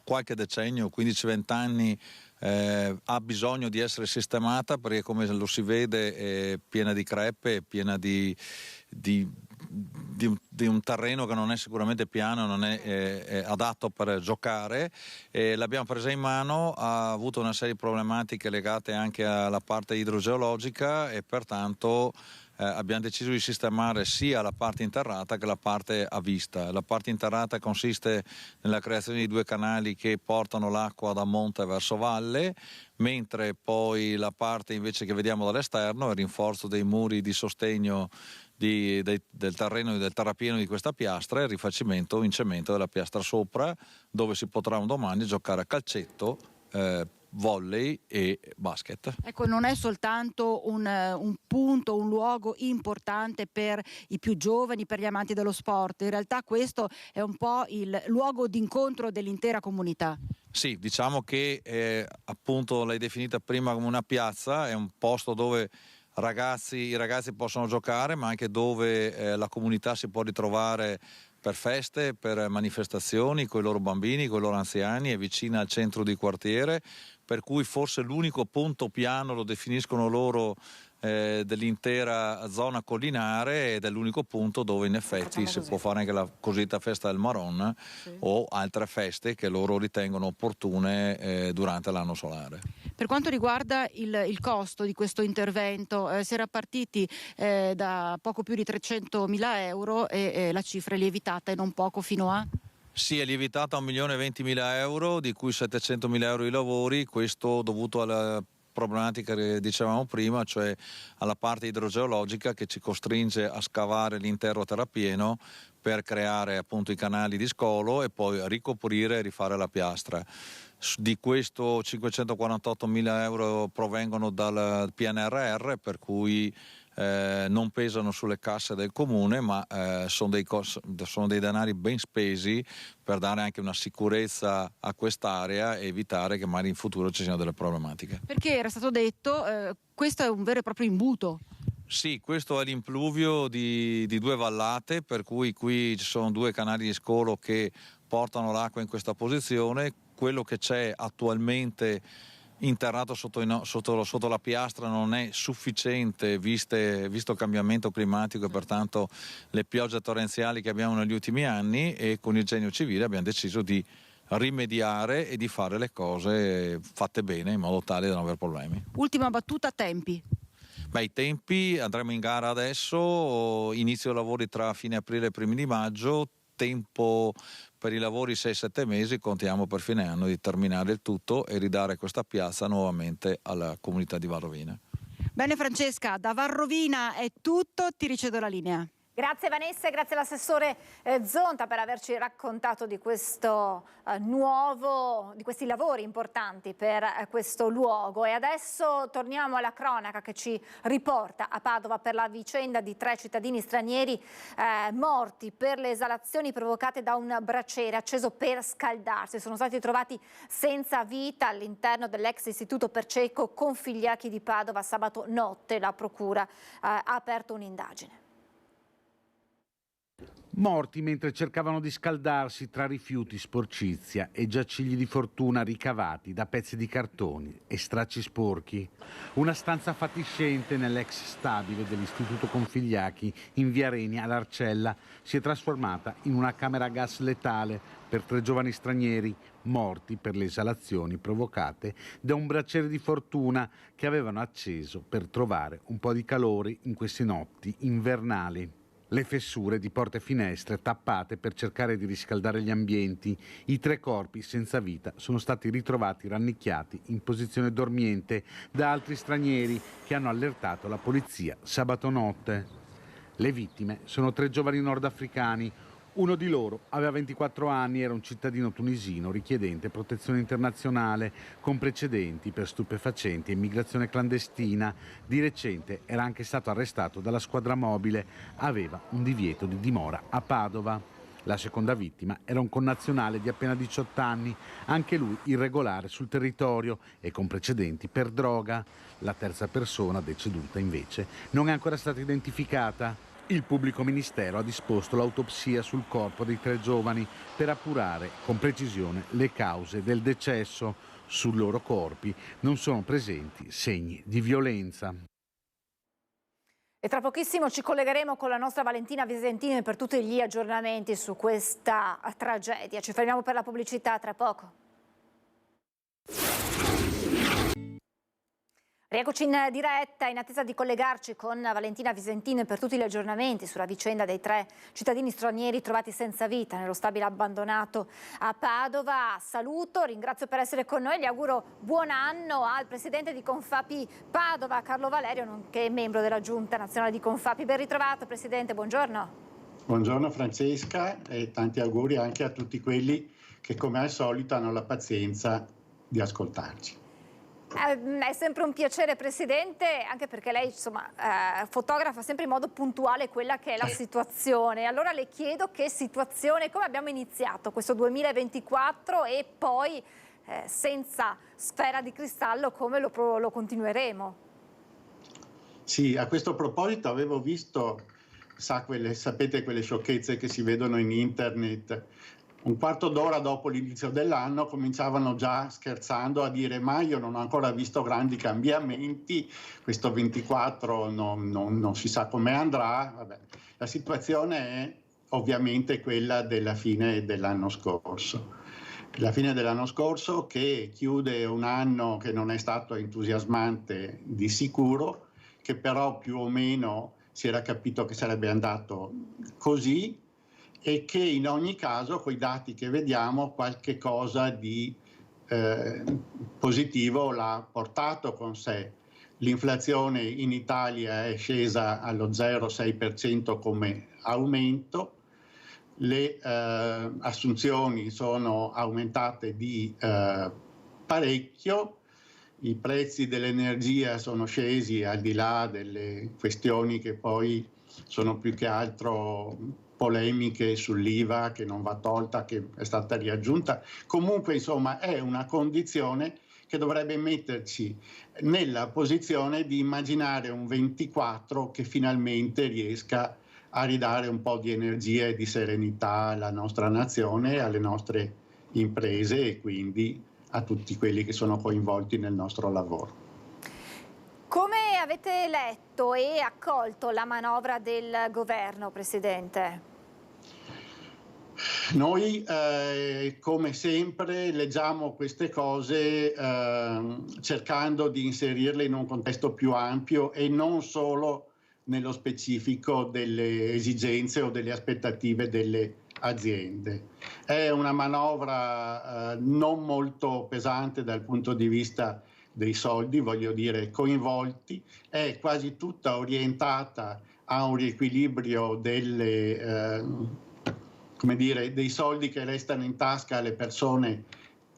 qualche decennio, 15-20 anni, ha bisogno di essere sistemata, perché come lo si vede è piena di crepe, è piena di un terreno che non è sicuramente piano, non è adatto per giocare. L'abbiamo presa in mano, ha avuto una serie di problematiche legate anche alla parte idrogeologica e pertanto abbiamo deciso di sistemare sia la parte interrata che la parte a vista. La parte interrata consiste nella creazione di 2 canali che portano l'acqua da monte verso valle, mentre poi la parte invece che vediamo dall'esterno è il rinforzo dei muri di sostegno del terreno e del terrapieno di questa piastra e il rifacimento in cemento della piastra sopra, dove si potrà un domani giocare a calcetto volley e basket. Ecco, non è soltanto un punto, un luogo importante per i più giovani, per gli amanti dello sport, in realtà questo è un po' il luogo d'incontro dell'intera comunità. Sì, diciamo che appunto l'hai definita prima come una piazza, è un posto dove i ragazzi possono giocare, ma anche dove la comunità si può ritrovare per feste, per manifestazioni con i loro bambini, con i loro anziani, è vicina al centro di quartiere, per cui forse l'unico punto piano, lo definiscono loro, dell'intera zona collinare, ed è l'unico punto dove in effetti si può fare anche la cosiddetta festa del Maron, sì, o altre feste che loro ritengono opportune durante l'anno solare. Per quanto riguarda il costo di questo intervento, si era partiti da poco più di 300.000 euro e la cifra è lievitata e non poco fino a? Sì, è lievitata a 1.020.000 euro, di cui 700.000 euro i lavori, questo dovuto alla problematica che dicevamo prima, cioè alla parte idrogeologica che ci costringe a scavare l'intero terrapieno per creare appunto i canali di scolo e poi ricoprire e rifare la piastra. Di questo 548.000 euro provengono dal PNRR, per cui non pesano sulle casse del comune, ma sono dei denari ben spesi per dare anche una sicurezza a quest'area e evitare che magari in futuro ci siano delle problematiche. Perché era stato detto, questo è un vero e proprio imbuto. Sì, questo è l'imppluvio di due vallate, per cui qui ci sono due canali di scolo che portano l'acqua in questa posizione. Quello che c'è attualmente interrato sotto la piastra non è sufficiente visto il cambiamento climatico e pertanto le piogge torrenziali che abbiamo negli ultimi anni, e con il Genio Civile abbiamo deciso di rimediare e di fare le cose fatte bene in modo tale da non avere problemi. Ultima battuta, tempi. Beh, i tempi, andremo in gara adesso, inizio lavori tra fine aprile e primi di maggio, tempo per i lavori 6-7 mesi, contiamo per fine anno di terminare il tutto e ridare questa piazza nuovamente alla comunità di Varrovina. Bene Francesca, da Varrovina è tutto, ti ricevo la linea. Grazie Vanessa e grazie all'assessore Zonta per averci raccontato di questo di questi lavori importanti per questo luogo. E adesso torniamo alla cronaca che ci riporta a Padova per la vicenda di 3 cittadini stranieri morti per le esalazioni provocate da un braciere acceso per scaldarsi. Sono stati trovati senza vita all'interno dell'ex istituto Perceco Configliachi di Padova sabato notte. La procura ha aperto un'indagine. Morti mentre cercavano di scaldarsi tra rifiuti, sporcizia e giacigli di fortuna ricavati da pezzi di cartoni e stracci sporchi. Una stanza fatiscente nell'ex stabile dell'Istituto Configliachi in via Reni all'Arcella si è trasformata in una camera a gas letale per 3 giovani stranieri morti per le esalazioni provocate da un braciere di fortuna che avevano acceso per trovare un po' di calore in queste notti invernali. Le fessure di porte e finestre tappate per cercare di riscaldare gli ambienti. I 3 corpi senza vita sono stati ritrovati rannicchiati in posizione dormiente da altri stranieri che hanno allertato la polizia sabato notte. Le vittime sono 3 giovani nordafricani. Uno di loro aveva 24 anni, era un cittadino tunisino richiedente protezione internazionale con precedenti per stupefacenti e immigrazione clandestina. Di recente era anche stato arrestato dalla squadra mobile, aveva un divieto di dimora a Padova. La seconda vittima era un connazionale di appena 18 anni, anche lui irregolare sul territorio e con precedenti per droga. La terza persona deceduta invece non è ancora stata identificata. Il pubblico ministero ha disposto l'autopsia sul corpo dei 3 giovani per appurare con precisione le cause del decesso. Sui loro corpi non sono presenti segni di violenza. E tra pochissimo ci collegheremo con la nostra Valentina Visentini per tutti gli aggiornamenti su questa tragedia. Ci fermiamo per la pubblicità, tra poco. Rieccoci in diretta in attesa di collegarci con Valentina Visentini per tutti gli aggiornamenti sulla vicenda dei 3 cittadini stranieri trovati senza vita nello stabile abbandonato a Padova. Saluto, ringrazio per essere con noi, gli auguro buon anno al presidente di Confapi Padova, Carlo Valerio, nonché membro della Giunta Nazionale di Confapi. Ben ritrovato Presidente, buongiorno. Buongiorno Francesca e tanti auguri anche a tutti quelli che come al solito hanno la pazienza di ascoltarci. È sempre un piacere, Presidente, anche perché lei fotografa sempre in modo puntuale quella che è la situazione. Allora le chiedo che situazione, come abbiamo iniziato questo 2024 e poi senza sfera di cristallo come lo continueremo. Sì, a questo proposito avevo visto, sapete quelle sciocchezze che si vedono in internet, un quarto d'ora dopo l'inizio dell'anno cominciavano già scherzando a dire ma io non ho ancora visto grandi cambiamenti, questo 24 non si sa come andrà. Vabbè. La situazione è ovviamente quella della fine dell'anno scorso. La fine dell'anno scorso che chiude un anno che non è stato entusiasmante di sicuro, che però più o meno si era capito che sarebbe andato così, e che in ogni caso, con i dati che vediamo, qualche cosa di positivo l'ha portato con sé. L'inflazione in Italia è scesa allo 0,6% come aumento, le assunzioni sono aumentate di parecchio, i prezzi dell'energia sono scesi al di là delle questioni che poi sono più che altro polemiche sull'IVA che non va tolta, che è stata riaggiunta. Comunque, insomma, è una condizione che dovrebbe metterci nella posizione di immaginare un 24 che finalmente riesca a ridare un po' di energia e di serenità alla nostra nazione, alle nostre imprese e quindi a tutti quelli che sono coinvolti nel nostro lavoro. Come avete letto e accolto la manovra del governo, Presidente? Noi, come sempre, leggiamo queste cose cercando di inserirle in un contesto più ampio e non solo nello specifico delle esigenze o delle aspettative delle aziende. È una manovra non molto pesante dal punto di vista dei soldi, voglio dire coinvolti, è quasi tutta orientata a un riequilibrio dei soldi che restano in tasca alle persone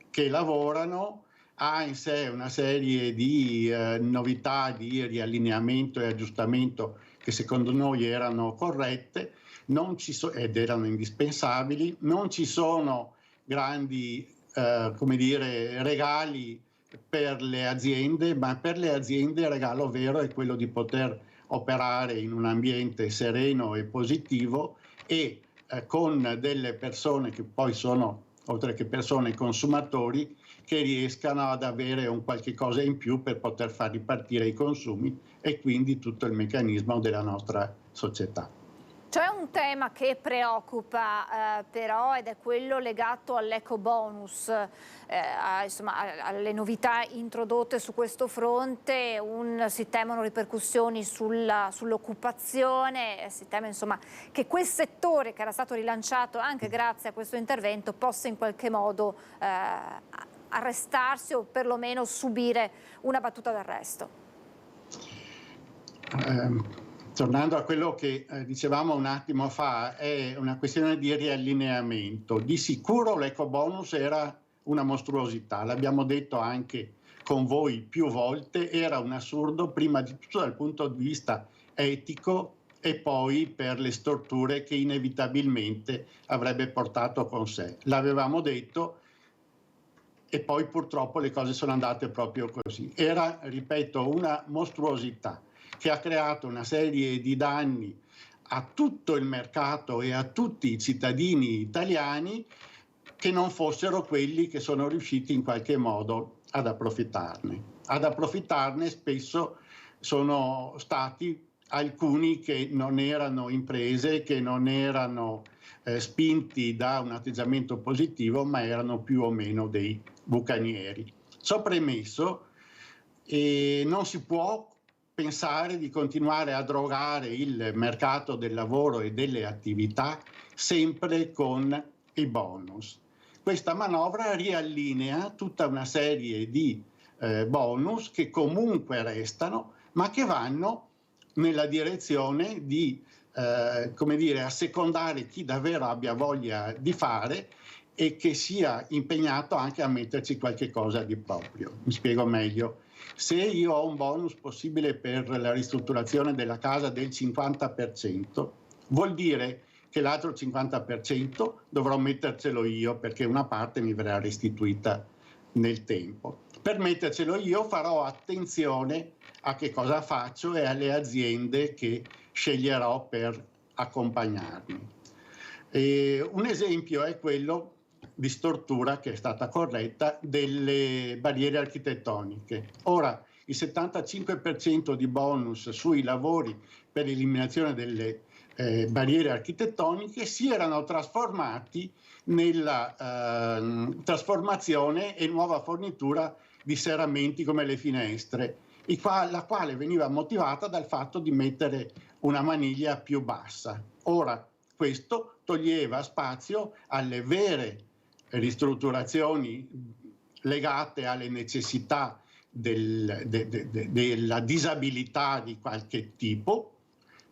che lavorano, ha in sé una serie di novità di riallineamento e aggiustamento che secondo noi erano corrette ed erano indispensabili. Non ci sono grandi regali per le aziende, ma per le aziende il regalo vero è quello di poter operare in un ambiente sereno e positivo e con delle persone che poi sono, oltre che persone, consumatori, che riescano ad avere un qualche cosa in più per poter far ripartire i consumi e quindi tutto il meccanismo della nostra società. C'è un tema che preoccupa però ed è quello legato all'ecobonus, alle novità introdotte su questo fronte, si temono ripercussioni sull'occupazione, si teme che quel settore che era stato rilanciato anche grazie a questo intervento possa in qualche modo arrestarsi o perlomeno subire una battuta d'arresto. Tornando a quello che dicevamo un attimo fa, è una questione di riallineamento. Di sicuro l'ecobonus era una mostruosità, l'abbiamo detto anche con voi più volte, era un assurdo prima di tutto dal punto di vista etico e poi per le storture che inevitabilmente avrebbe portato con sé. L'avevamo detto e poi purtroppo le cose sono andate proprio così. Era, ripeto, una mostruosità che ha creato una serie di danni a tutto il mercato e a tutti i cittadini italiani che non fossero quelli che sono riusciti in qualche modo ad approfittarne. Ad approfittarne spesso sono stati alcuni che non erano imprese, che non erano spinti da un atteggiamento positivo, ma erano più o meno dei bucanieri. Ciò premesso, non si può pensare di continuare a drogare il mercato del lavoro e delle attività sempre con i bonus. Questa manovra riallinea tutta una serie di bonus che comunque restano, ma che vanno nella direzione di assecondare chi davvero abbia voglia di fare e che sia impegnato anche a metterci qualche cosa di proprio. Mi spiego meglio. Se io ho un bonus possibile per la ristrutturazione della casa del 50%, vuol dire che l'altro 50% dovrò mettercelo io, perché una parte mi verrà restituita nel tempo. Per mettercelo io farò attenzione a che cosa faccio e alle aziende che sceglierò per accompagnarmi. Un esempio è quello di stortura, che è stata corretta, delle barriere architettoniche. Ora, il 75% di bonus sui lavori per l'eliminazione delle barriere architettoniche si erano trasformati nella trasformazione e nuova fornitura di serramenti come le finestre, la quale veniva motivata dal fatto di mettere una maniglia più bassa. Ora, questo toglieva spazio alle vere ristrutturazioni legate alle necessità della disabilità di qualche tipo,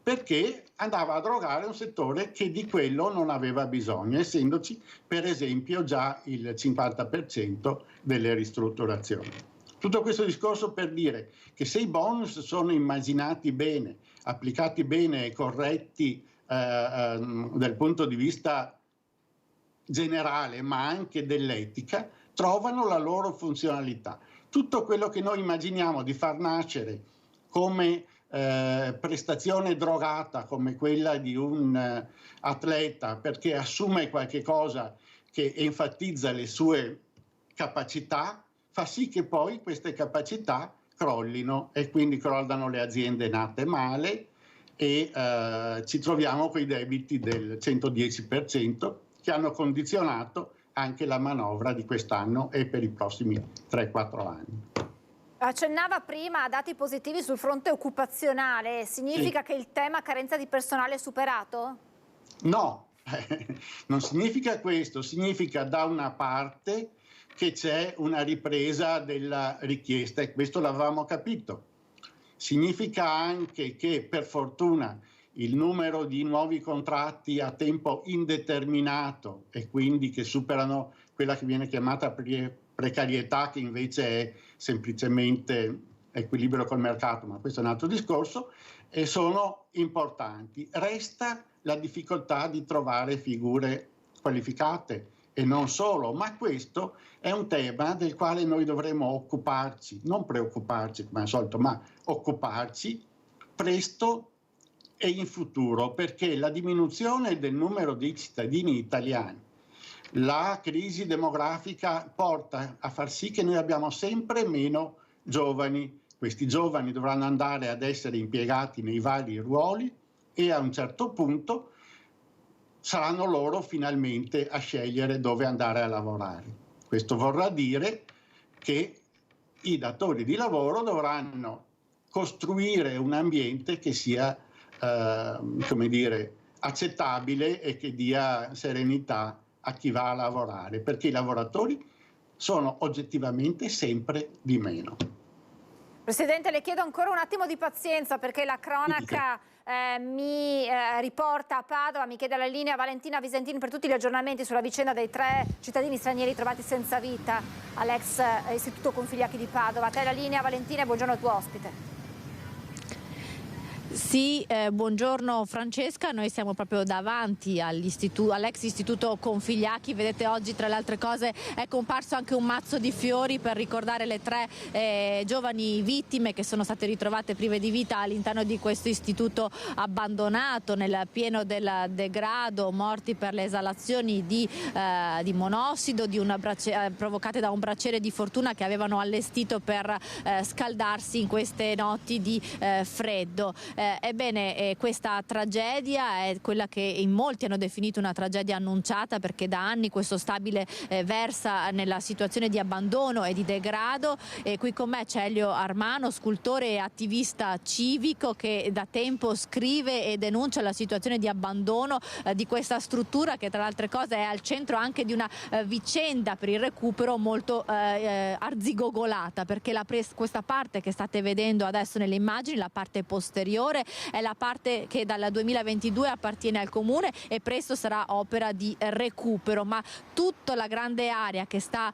perché andava a drogare un settore che di quello non aveva bisogno, essendoci per esempio già il 50% delle ristrutturazioni. Tutto questo discorso per dire che se i bonus sono immaginati bene, applicati bene e corretti dal punto di vista generale, ma anche dell'etica, trovano la loro funzionalità. Tutto quello che noi immaginiamo di far nascere come prestazione drogata, come quella di un atleta perché assume qualche cosa che enfatizza le sue capacità, fa sì che poi queste capacità crollino, e quindi crollano le aziende nate male e ci troviamo con i debiti del 110% che hanno condizionato anche la manovra di quest'anno e per i prossimi 3-4 anni. Accennava prima a dati positivi sul fronte occupazionale. Significa che il tema carenza di personale è superato? No, non significa questo. Significa da una parte che c'è una ripresa della richiesta, e questo l'avevamo capito. Significa anche che per fortuna il numero di nuovi contratti a tempo indeterminato, e quindi che superano quella che viene chiamata precarietà, che invece è semplicemente equilibrio col mercato, ma questo è un altro discorso, e sono importanti. Resta la difficoltà di trovare figure qualificate e non solo, ma questo è un tema del quale noi dovremo occuparci, non preoccuparci come al solito, ma occuparci presto e in futuro, perché la diminuzione del numero di cittadini italiani, la crisi demografica porta a far sì che noi abbiamo sempre meno giovani. Questi giovani dovranno andare ad essere impiegati nei vari ruoli e a un certo punto saranno loro finalmente a scegliere dove andare a lavorare. Questo vorrà dire che i datori di lavoro dovranno costruire un ambiente che sia come dire, accettabile e che dia serenità a chi va a lavorare, perché i lavoratori sono oggettivamente sempre di meno. Presidente, le chiedo ancora un attimo di pazienza, perché la cronaca mi riporta a Padova, mi chiede la linea Valentina Visentini per tutti gli aggiornamenti sulla vicenda dei 3 cittadini stranieri trovati senza vita all'ex Istituto Configliacchi di Padova. A te la linea, Valentina, e buongiorno al tuo ospite. Sì, buongiorno Francesca, noi siamo proprio davanti all'ex istituto Configliacchi. Vedete, oggi tra le altre cose è comparso anche un mazzo di fiori per ricordare le 3 giovani vittime che sono state ritrovate prive di vita all'interno di questo istituto abbandonato nel pieno del degrado, morti per le esalazioni di monossido provocate da un braciere di fortuna che avevano allestito per scaldarsi in queste notti di freddo. Ebbene, questa tragedia è quella che in molti hanno definito una tragedia annunciata, perché da anni questo stabile versa nella situazione di abbandono e di degrado. E qui con me c'è Elio Armano, scultore e attivista civico, che da tempo scrive e denuncia la situazione di abbandono di questa struttura, che tra le altre cose è al centro anche di una vicenda per il recupero molto arzigogolata, perché questa parte che state vedendo adesso nelle immagini, la parte posteriore, favore è la parte che dal 2022 appartiene al comune e presto sarà opera di recupero, ma tutta la grande area che sta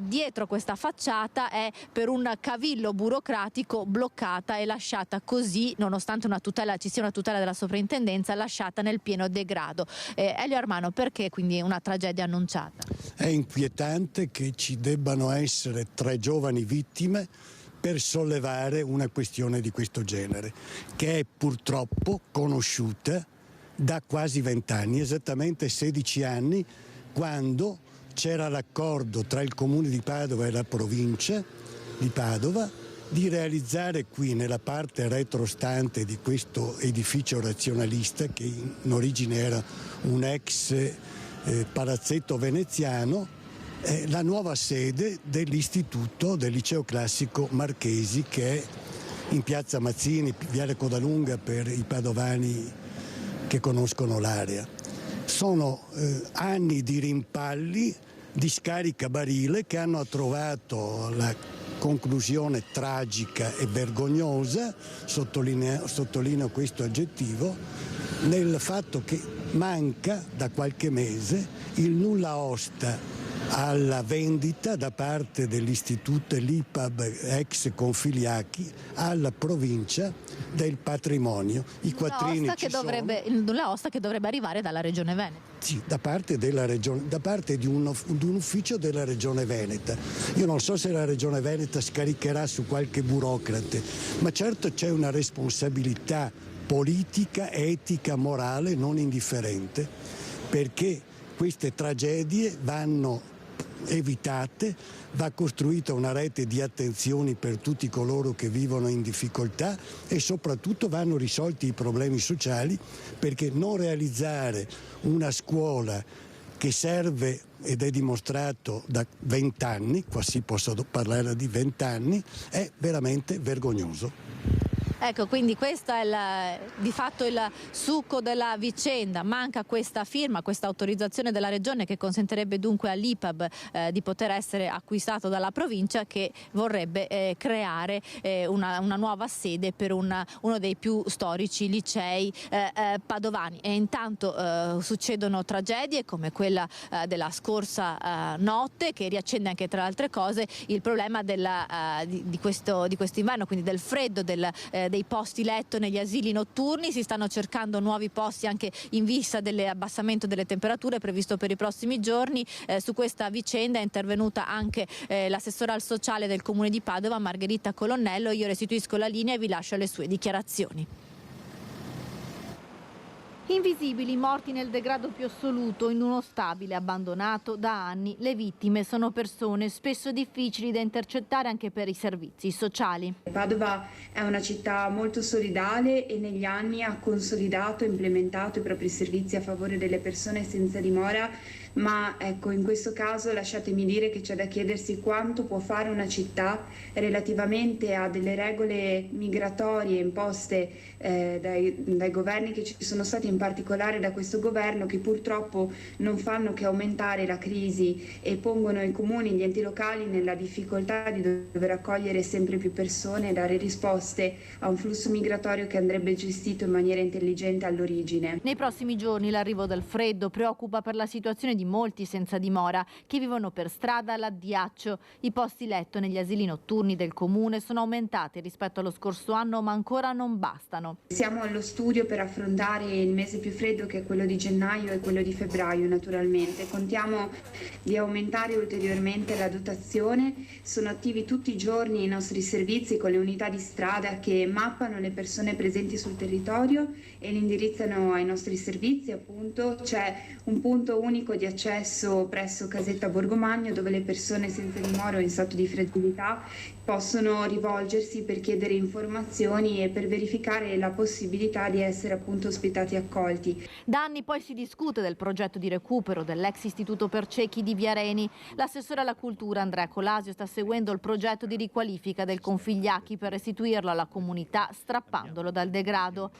dietro questa facciata è per un cavillo burocratico bloccata e lasciata così, nonostante ci sia una tutela della soprintendenza, lasciata nel pieno degrado. Elio Armano, perché quindi una tragedia annunciata? È inquietante che ci debbano essere 3 giovani vittime per sollevare una questione di questo genere, che è purtroppo conosciuta da quasi 20 anni, esattamente 16 anni, quando c'era l'accordo tra il Comune di Padova e la provincia di Padova di realizzare qui, nella parte retrostante di questo edificio razionalista, che in origine era un ex palazzetto veneziano, la nuova sede dell'istituto del liceo classico Marchesi, che è in piazza Mazzini, viale Codalunga per i padovani che conoscono l'area. Sono anni di rimpalli, di scaricabarile che hanno trovato la conclusione tragica e vergognosa, sottolineo questo aggettivo, nel fatto che manca da qualche mese il nulla osta alla vendita da parte dell'istituto l'IPAB ex Confiliachi alla provincia del patrimonio. I quattrini il nulla osta che dovrebbe arrivare dalla Regione Veneto. Sì, da parte della Regione, da parte di un ufficio della Regione Veneta. Io non so se la Regione Veneta scaricherà su qualche burocrate, ma certo c'è una responsabilità politica, etica, morale non indifferente, perché queste tragedie vanno evitate, va costruita una rete di attenzioni per tutti coloro che vivono in difficoltà e soprattutto vanno risolti i problemi sociali, perché non realizzare una scuola che serve, ed è dimostrato da 20 anni, qua si posso parlare di 20 anni, è veramente vergognoso. Ecco, quindi questo è di fatto il succo della vicenda. Manca questa firma, questa autorizzazione della Regione che consentirebbe dunque all'IPAB di poter essere acquistato dalla provincia, che vorrebbe creare una nuova sede per uno dei più storici licei padovani. E intanto succedono tragedie come quella della scorsa notte, che riaccende anche, tra le altre cose, il problema di questo inverno, quindi del freddo, dei posti letto negli asili notturni. Si stanno cercando nuovi posti anche in vista dell'abbassamento delle temperature previsto per i prossimi giorni. Su questa vicenda è intervenuta anche l'assessora al sociale del Comune di Padova, Margherita Colonnello. Io restituisco la linea e vi lascio alle sue dichiarazioni. Invisibili, morti nel degrado più assoluto, in uno stabile abbandonato da anni. Le vittime sono persone spesso difficili da intercettare anche per i servizi sociali. Padova è una città molto solidale e negli anni ha consolidato e implementato i propri servizi a favore delle persone senza dimora, ma ecco, in questo caso lasciatemi dire che c'è da chiedersi quanto può fare una città relativamente a delle regole migratorie imposte dai governi che ci sono stati, in particolare da questo governo, che purtroppo non fanno che aumentare la crisi e pongono i comuni e gli enti locali nella difficoltà di dover accogliere sempre più persone e dare risposte a un flusso migratorio che andrebbe gestito in maniera intelligente all'origine. Nei prossimi giorni l'arrivo del freddo preoccupa per la situazione di molti senza dimora che vivono per strada all'addiaccio. I posti letto negli asili notturni del comune sono aumentati rispetto allo scorso anno, ma ancora non bastano. Siamo allo studio per affrontare il mese più freddo, che è quello di gennaio, e quello di febbraio naturalmente. Contiamo di aumentare ulteriormente la dotazione. Sono attivi tutti i giorni i nostri servizi con le unità di strada che mappano le persone presenti sul territorio e li indirizzano ai nostri servizi. Appunto c'è un punto unico di accesso presso Casetta Borgomagno, dove le persone senza dimora o in stato di fragilità possono rivolgersi per chiedere informazioni e per verificare la possibilità di essere appunto ospitati e accolti. Da anni poi si discute del progetto di recupero dell'ex istituto per ciechi di Viareni. L'assessore alla cultura Andrea Colasio sta seguendo il progetto di riqualifica del Configliacchi per restituirlo alla comunità strappandolo dal degrado.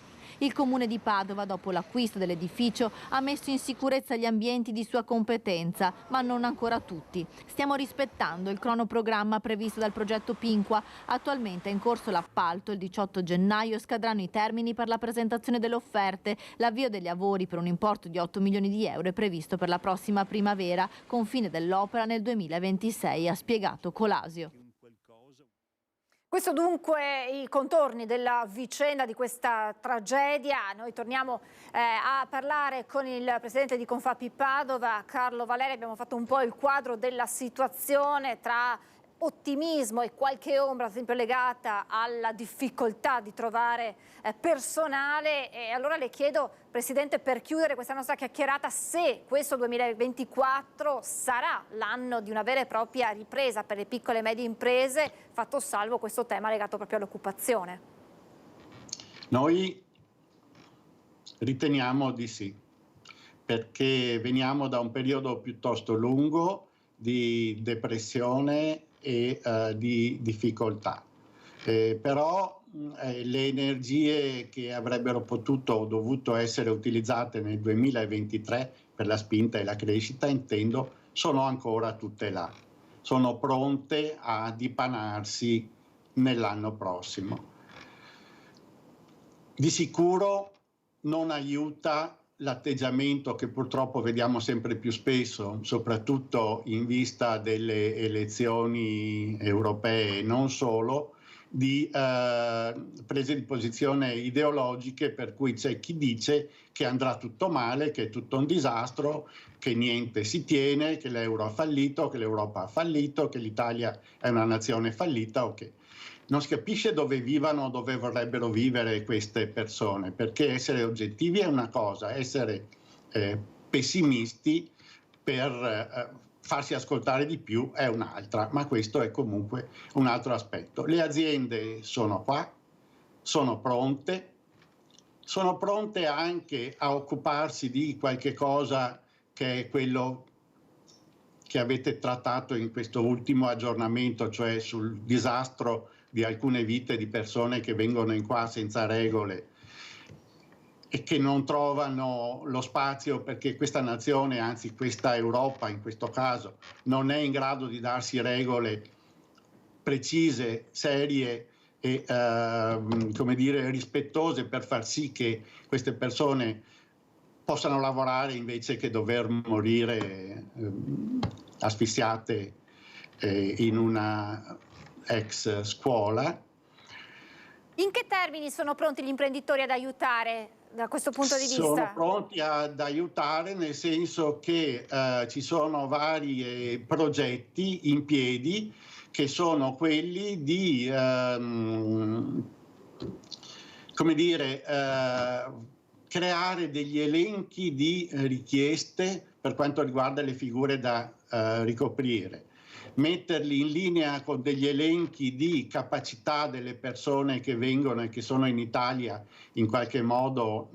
Il comune di Padova, dopo l'acquisto dell'edificio, ha messo in sicurezza gli ambienti di sua competenza, ma non ancora tutti. Stiamo rispettando il cronoprogramma previsto dal progetto Pinqua. Attualmente è in corso l'appalto, il 18 gennaio scadranno i termini per la presentazione delle offerte. L'avvio dei lavori per un importo di 8 milioni di euro è previsto per la prossima primavera, con fine dell'opera nel 2026, ha spiegato Colasio. Questo dunque i contorni della vicenda di questa tragedia. Noi torniamo a parlare con il presidente di Confapi Padova, Carlo Valeri. Abbiamo fatto un po' il quadro della situazione tra ottimismo e qualche ombra, ad esempio legata alla difficoltà di trovare personale. E allora le chiedo, Presidente, per chiudere questa nostra chiacchierata, se questo 2024 sarà l'anno di una vera e propria ripresa per le piccole e medie imprese, fatto salvo questo tema legato proprio all'occupazione. Noi riteniamo di sì, perché veniamo da un periodo piuttosto lungo di depressione e di difficoltà. Però le energie che avrebbero potuto o dovuto essere utilizzate nel 2023 per la spinta e la crescita, intendo, sono ancora tutte là. Sono pronte a dipanarsi nell'anno prossimo. Di sicuro non aiuta l'atteggiamento che purtroppo vediamo sempre più spesso, soprattutto in vista delle elezioni europee, non solo, di prese di posizione ideologiche, per cui c'è chi dice che andrà tutto male, che è tutto un disastro, che niente si tiene, che l'euro ha fallito, che l'Europa ha fallito, che l'Italia è una nazione fallita o che... Non si capisce dove vivano, dove vorrebbero vivere queste persone, perché essere oggettivi è una cosa, essere pessimisti per farsi ascoltare di più è un'altra, ma questo è comunque un altro aspetto. Le aziende sono qua, sono pronte anche a occuparsi di qualche cosa che è quello che avete trattato in questo ultimo aggiornamento, cioè sul disastro di alcune vite di persone che vengono in qua senza regole e che non trovano lo spazio perché questa nazione, anzi questa Europa in questo caso, non è in grado di darsi regole precise, serie e come dire, rispettose per far sì che queste persone possano lavorare invece che dover morire asfissiate in una ex scuola. In che termini sono pronti gli imprenditori ad aiutare da questo punto di vista? Sono pronti ad aiutare nel senso che ci sono vari progetti in piedi che sono quelli di come dire, creare degli elenchi di richieste per quanto riguarda le figure da ricoprire, metterli in linea con degli elenchi di capacità delle persone che vengono e che sono in Italia in qualche modo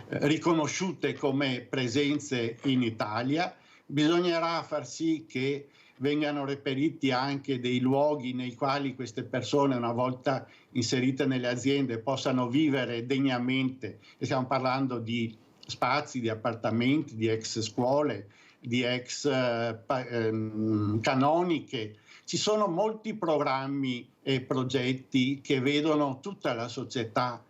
riconosciute come presenze in Italia. Bisognerà far sì che vengano reperiti anche dei luoghi nei quali queste persone, una volta inserite nelle aziende, possano vivere degnamente, e stiamo parlando di spazi, di appartamenti, di ex scuole, di ex canoniche. Ci sono molti programmi e progetti che vedono tutta la società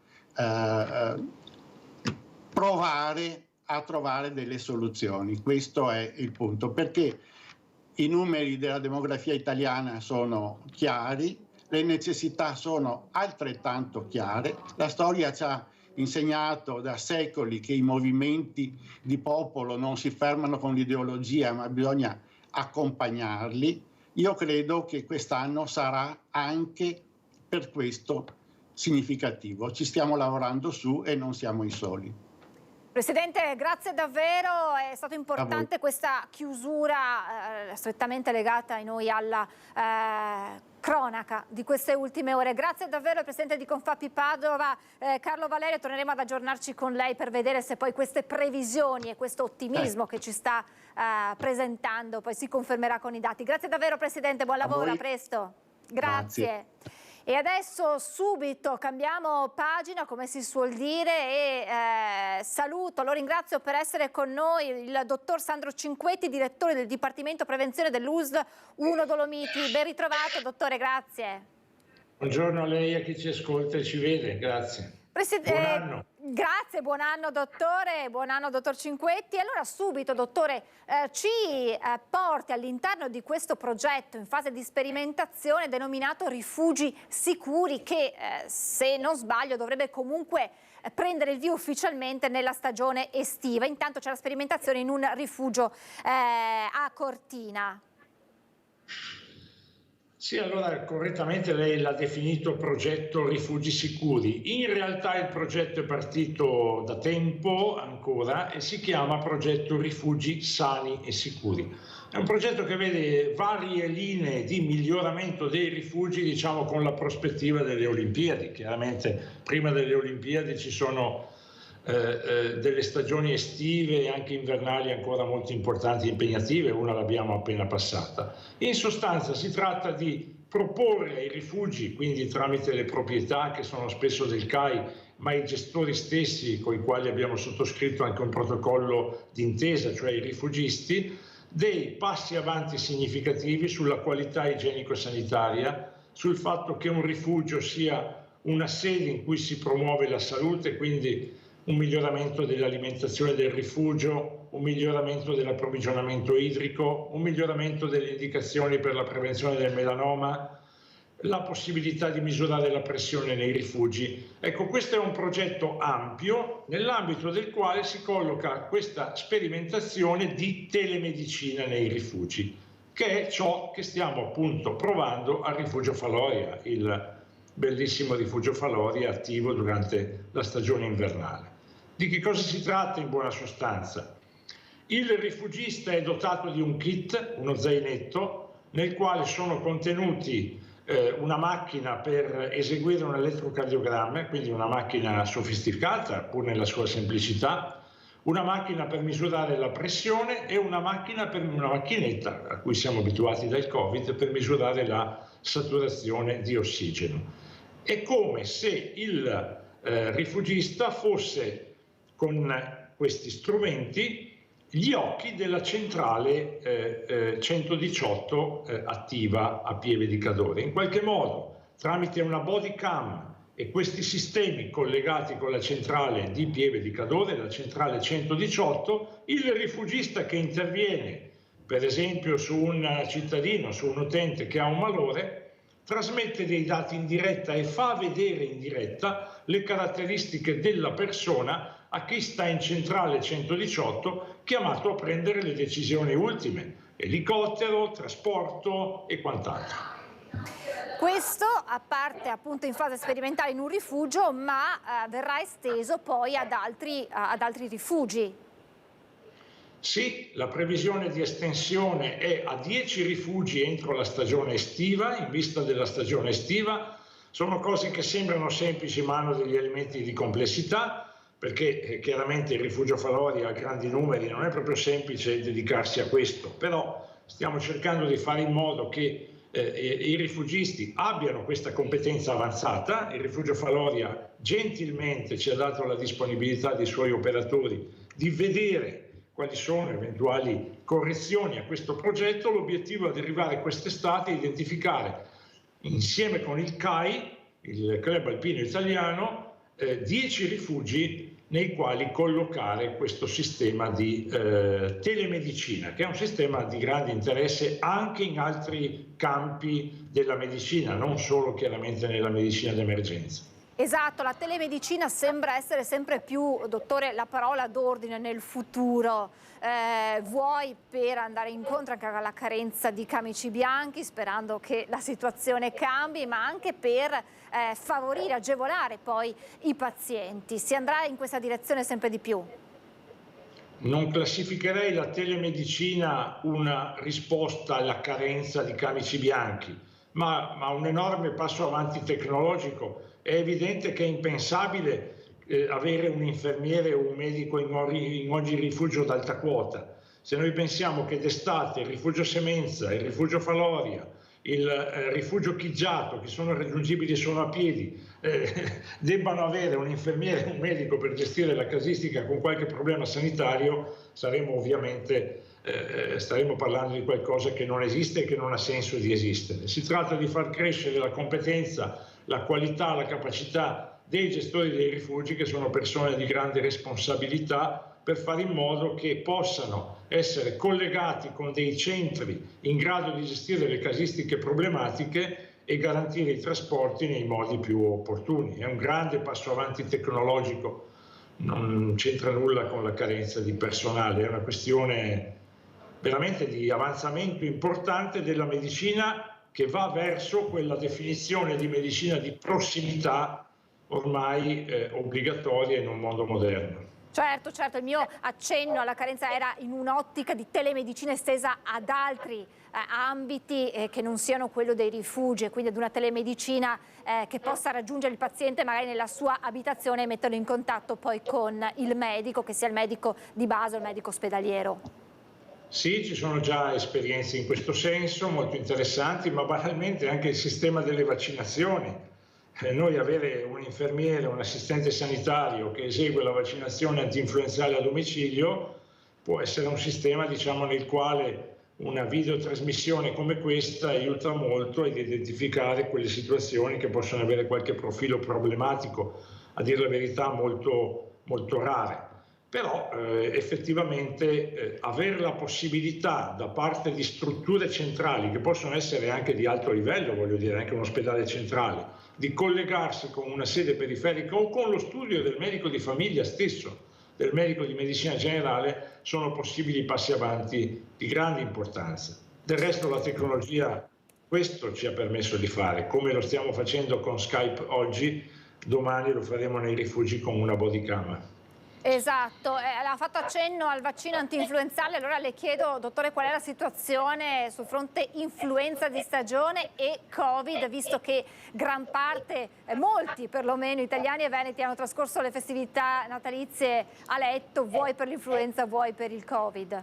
provare a trovare delle soluzioni. Questo è il punto, perché i numeri della demografia italiana sono chiari, le necessità sono altrettanto chiare, la storia ci ha insegnato da secoli che i movimenti di popolo non si fermano con l'ideologia, ma bisogna accompagnarli. Io credo che quest'anno sarà anche per questo significativo. Ci stiamo lavorando su e non siamo i soli. Presidente, grazie davvero, è stato importante questa chiusura strettamente legata a noi alla cronaca di queste ultime ore. Grazie davvero al Presidente di Confapi Padova, Carlo Valeri. Torneremo ad aggiornarci con lei per vedere se poi queste previsioni e questo ottimismo che ci sta presentando poi si confermerà con i dati. Grazie davvero Presidente, buon lavoro, a presto. Grazie. E adesso subito cambiamo pagina, come si suol dire, e saluto, lo ringrazio per essere con noi, il dottor Sandro Cinquetti, direttore del Dipartimento Prevenzione dell'USL 1 Dolomiti. Ben ritrovato, dottore, grazie. Buongiorno a lei e a chi ci ascolta e ci vede, grazie. Buon anno. Grazie, buon anno dottore, buon anno dottor Cinquetti. Allora subito dottore ci porti all'interno di questo progetto in fase di sperimentazione denominato Rifugi Sicuri che se non sbaglio dovrebbe comunque prendere il via ufficialmente nella stagione estiva. Intanto c'è la sperimentazione in un rifugio a Cortina. Sì, allora correttamente lei l'ha definito progetto Rifugi Sicuri. In realtà il progetto è partito da tempo ancora e si chiama progetto Rifugi Sani e Sicuri. È un progetto che vede varie linee di miglioramento dei rifugi, diciamo con la prospettiva delle Olimpiadi. Chiaramente prima delle Olimpiadi ci sono delle stagioni estive e anche invernali ancora molto importanti e impegnative, una l'abbiamo appena passata. In sostanza si tratta di proporre ai rifugi, quindi tramite le proprietà che sono spesso del CAI, ma i gestori stessi con i quali abbiamo sottoscritto anche un protocollo d'intesa, cioè i rifugisti, dei passi avanti significativi sulla qualità igienico-sanitaria, sul fatto che un rifugio sia una sede in cui si promuove la salute, quindi un miglioramento dell'alimentazione del rifugio, un miglioramento dell'approvvigionamento idrico, un miglioramento delle indicazioni per la prevenzione del melanoma, la possibilità di misurare la pressione nei rifugi. Ecco, questo è un progetto ampio nell'ambito del quale si colloca questa sperimentazione di telemedicina nei rifugi, che è ciò che stiamo appunto provando al Rifugio Faloria, il bellissimo Rifugio Faloria attivo durante la stagione invernale. Di che cosa si tratta in buona sostanza? Il rifugista è dotato di un kit, uno zainetto, nel quale sono contenuti una macchina per eseguire un elettrocardiogramma, quindi una macchina sofisticata pur nella sua semplicità, una macchina per misurare la pressione e una macchinetta a cui siamo abituati dal Covid per misurare la saturazione di ossigeno. È come se il rifugista fosse con questi strumenti gli occhi della centrale 118 attiva a Pieve di Cadore. In qualche modo, tramite una body cam e questi sistemi collegati con la centrale di Pieve di Cadore, la centrale 118, il rifugista che interviene, per esempio su un cittadino, su un utente che ha un malore, trasmette dei dati in diretta e fa vedere in diretta le caratteristiche della persona a chi sta in centrale 118 chiamato a prendere le decisioni ultime, elicottero, trasporto e quant'altro. Questo a parte appunto in fase sperimentale in un rifugio, ma verrà esteso poi ad altri rifugi. Sì, la previsione di estensione è a 10 rifugi entro la stagione estiva, in vista della stagione estiva. Sono cose che sembrano semplici ma hanno degli elementi di complessità, perché chiaramente il Rifugio Faloria ha grandi numeri, non è proprio semplice dedicarsi a questo, però stiamo cercando di fare in modo che i rifugisti abbiano questa competenza avanzata. Il Rifugio Faloria gentilmente ci ha dato la disponibilità dei suoi operatori di vedere quali sono eventuali correzioni a questo progetto. L'obiettivo è di arrivare quest'estate a identificare insieme con il CAI, il Club Alpino Italiano, 10 rifugi nei quali collocare questo sistema di telemedicina, che è un sistema di grande interesse anche in altri campi della medicina, non solo chiaramente nella medicina d'emergenza. Esatto, la telemedicina sembra essere sempre più, dottore, la parola d'ordine nel futuro, vuoi per andare incontro anche alla carenza di camici bianchi, sperando che la situazione cambi, ma anche per favorire, agevolare poi i pazienti. Si andrà in questa direzione sempre di più? Non classificherei la telemedicina una risposta alla carenza di camici bianchi, ma un enorme passo avanti tecnologico. È evidente che è impensabile avere un infermiere o un medico in ogni rifugio d'alta quota. Se noi pensiamo che d'estate il Rifugio Semenza, il Rifugio Faloria il rifugio Chiggiato, che sono raggiungibili solo a piedi, debbano avere un infermiere e un medico per gestire la casistica con qualche problema sanitario, staremo parlando di qualcosa che non esiste e che non ha senso di esistere. Si tratta di far crescere la competenza, la qualità, la capacità dei gestori dei rifugi, che sono persone di grande responsabilità, per fare in modo che possano essere collegati con dei centri in grado di gestire le casistiche problematiche e garantire i trasporti nei modi più opportuni. È un grande passo avanti tecnologico, non c'entra nulla con la carenza di personale, è una questione veramente di avanzamento importante della medicina, che va verso quella definizione di medicina di prossimità ormai obbligatoria in un mondo moderno. Certo, il mio accenno alla carenza era in un'ottica di telemedicina estesa ad altri ambiti che non siano quello dei rifugi, e quindi ad una telemedicina che possa raggiungere il paziente magari nella sua abitazione e metterlo in contatto poi con il medico, che sia il medico di base o il medico ospedaliero. Sì, ci sono già esperienze in questo senso molto interessanti, ma banalmente anche il sistema delle vaccinazioni. Noi avere un infermiere, un assistente sanitario che esegue la vaccinazione antinfluenzale a domicilio può essere un sistema, diciamo, nel quale una videotrasmissione come questa aiuta molto ad identificare quelle situazioni che possono avere qualche profilo problematico, a dire la verità molto, molto rare. Però effettivamente avere la possibilità da parte di strutture centrali, che possono essere anche di alto livello, voglio dire anche un ospedale centrale, di collegarsi con una sede periferica o con lo studio del medico di famiglia stesso, del medico di medicina generale, sono possibili passi avanti di grande importanza. Del resto la tecnologia questo ci ha permesso di fare, come lo stiamo facendo con Skype oggi, domani lo faremo nei rifugi con una bodycam. Esatto, ha fatto accenno al vaccino antinfluenzale, allora le chiedo, dottore, qual è la situazione sul fronte influenza di stagione e Covid, visto che gran parte, molti perlomeno italiani e veneti hanno trascorso le festività natalizie a letto, vuoi per l'influenza, vuoi per il Covid.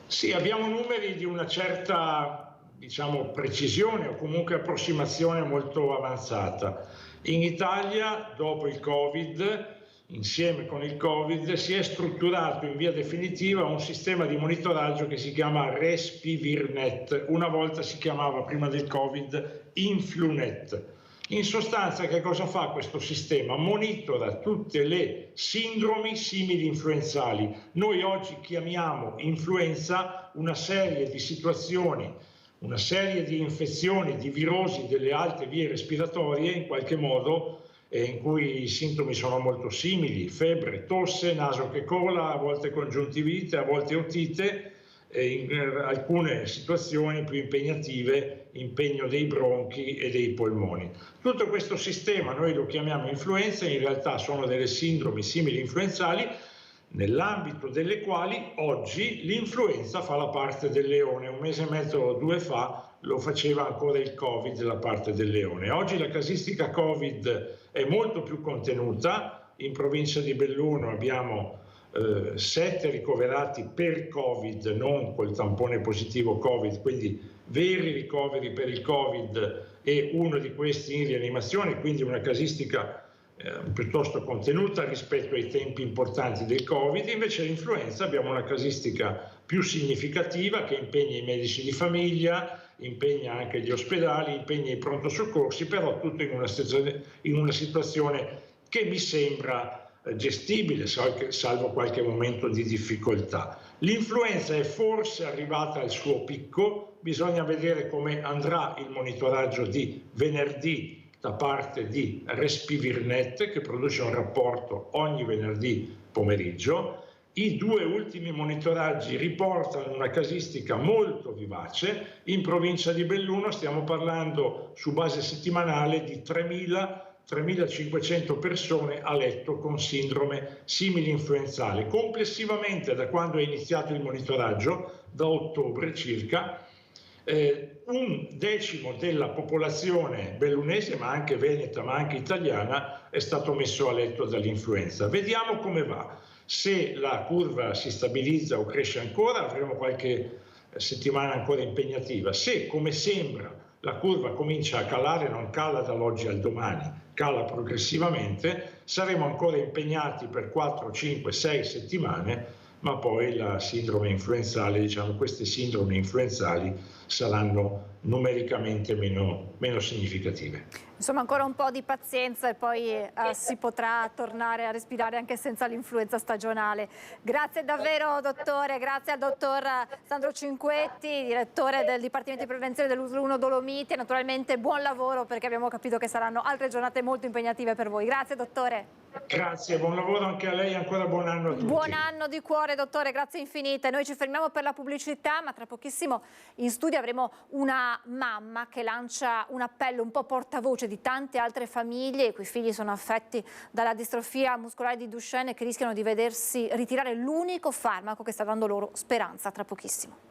Sì, abbiamo numeri di una certa, diciamo, precisione o comunque approssimazione molto avanzata. In Italia, dopo il Covid, insieme con il Covid, si è strutturato in via definitiva un sistema di monitoraggio che si chiama Respivirnet. Una volta si chiamava, prima del Covid, Influnet. In sostanza, che cosa fa questo sistema? Monitora tutte le sindromi simili influenzali. Noi oggi chiamiamo influenza una serie di situazioni, una serie di infezioni, di virosi delle alte vie respiratorie, in qualche modo, in cui i sintomi sono molto simili: febbre, tosse, naso che cola, a volte congiuntivite, a volte otite, e in alcune situazioni più impegnative impegno dei bronchi e dei polmoni. Tutto questo sistema noi lo chiamiamo influenza, in realtà sono delle sindromi simili influenzali, nell'ambito delle quali oggi l'influenza fa la parte del leone. Un mese e mezzo o 2 fa lo faceva ancora il Covid, la parte del leone. Oggi la casistica Covid è molto più contenuta. In provincia di Belluno abbiamo 7 ricoverati per Covid, non col tampone positivo Covid, quindi veri ricoveri per il Covid, e uno di questi in rianimazione, quindi una casistica piuttosto contenuta rispetto ai tempi importanti del Covid. Invece l'influenza abbiamo una casistica più significativa che impegna i medici di famiglia, impegna anche gli ospedali, impegna i pronto soccorsi, però tutto in una situazione che mi sembra gestibile, salvo qualche momento di difficoltà. L'influenza è forse arrivata al suo picco, bisogna vedere come andrà il monitoraggio di venerdì da parte di Respivirnet, che produce un rapporto ogni venerdì pomeriggio. I 2 ultimi monitoraggi riportano una casistica molto vivace. In provincia di Belluno stiamo parlando su base settimanale di 3.500 persone a letto con sindrome simili influenzale. Complessivamente, da quando è iniziato il monitoraggio, da ottobre circa, 1/10 della popolazione bellunese, ma anche veneta, ma anche italiana, è stato messo a letto dall'influenza. Vediamo come va. Se la curva si stabilizza o cresce ancora, avremo qualche settimana ancora impegnativa. Se, come sembra, la curva comincia a calare, non cala dall'oggi al domani, cala progressivamente, saremo ancora impegnati per 4, 5, 6 settimane, ma poi la sindrome influenzale, diciamo, queste sindromi influenzali saranno numericamente meno significative. Insomma, ancora un po' di pazienza e poi si potrà tornare a respirare anche senza l'influenza stagionale. Grazie davvero, dottore, grazie al dottor Sandro Cinquetti, direttore del Dipartimento di Prevenzione dell'Uso Dolomiti, e naturalmente buon lavoro, perché abbiamo capito che saranno altre giornate molto impegnative per voi. Grazie, dottore. Grazie, buon lavoro anche a lei, ancora buon anno a tutti. Buon anno di cuore, dottore, grazie infinite. Noi ci fermiamo per la pubblicità, ma tra pochissimo in studio avremo una mamma che lancia un appello un po' portavoce di tante altre famiglie i cui figli sono affetti dalla distrofia muscolare di Duchenne e che rischiano di vedersi ritirare l'unico farmaco che sta dando loro speranza. Tra pochissimo.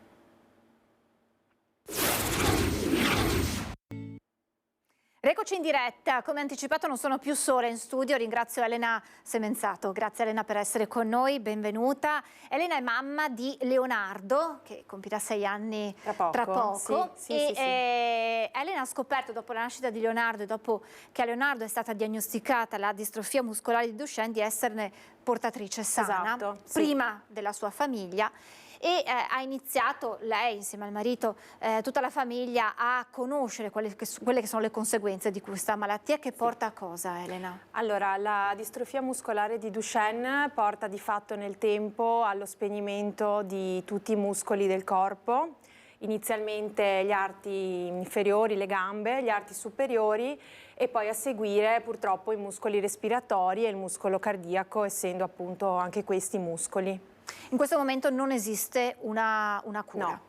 Eccoci in diretta, come anticipato non sono più sola in studio, ringrazio Elena Semenzato, grazie Elena per essere con noi, benvenuta. Elena è mamma di Leonardo che compirà 6 anni tra poco. Sì. Elena ha scoperto dopo la nascita di Leonardo e dopo che a Leonardo è stata diagnosticata la distrofia muscolare di Duchenne di esserne portatrice sana, Esatto, sì. prima della sua famiglia. E ha iniziato lei insieme al marito, tutta la famiglia, a conoscere quelle che sono le conseguenze di questa malattia che porta a cosa, Elena? Allora, la distrofia muscolare di Duchenne porta di fatto nel tempo allo spegnimento di tutti i muscoli del corpo, inizialmente gli arti inferiori, le gambe, gli arti superiori e poi a seguire purtroppo i muscoli respiratori e il muscolo cardiaco, essendo appunto anche questi muscoli. In questo momento non esiste una cura. No.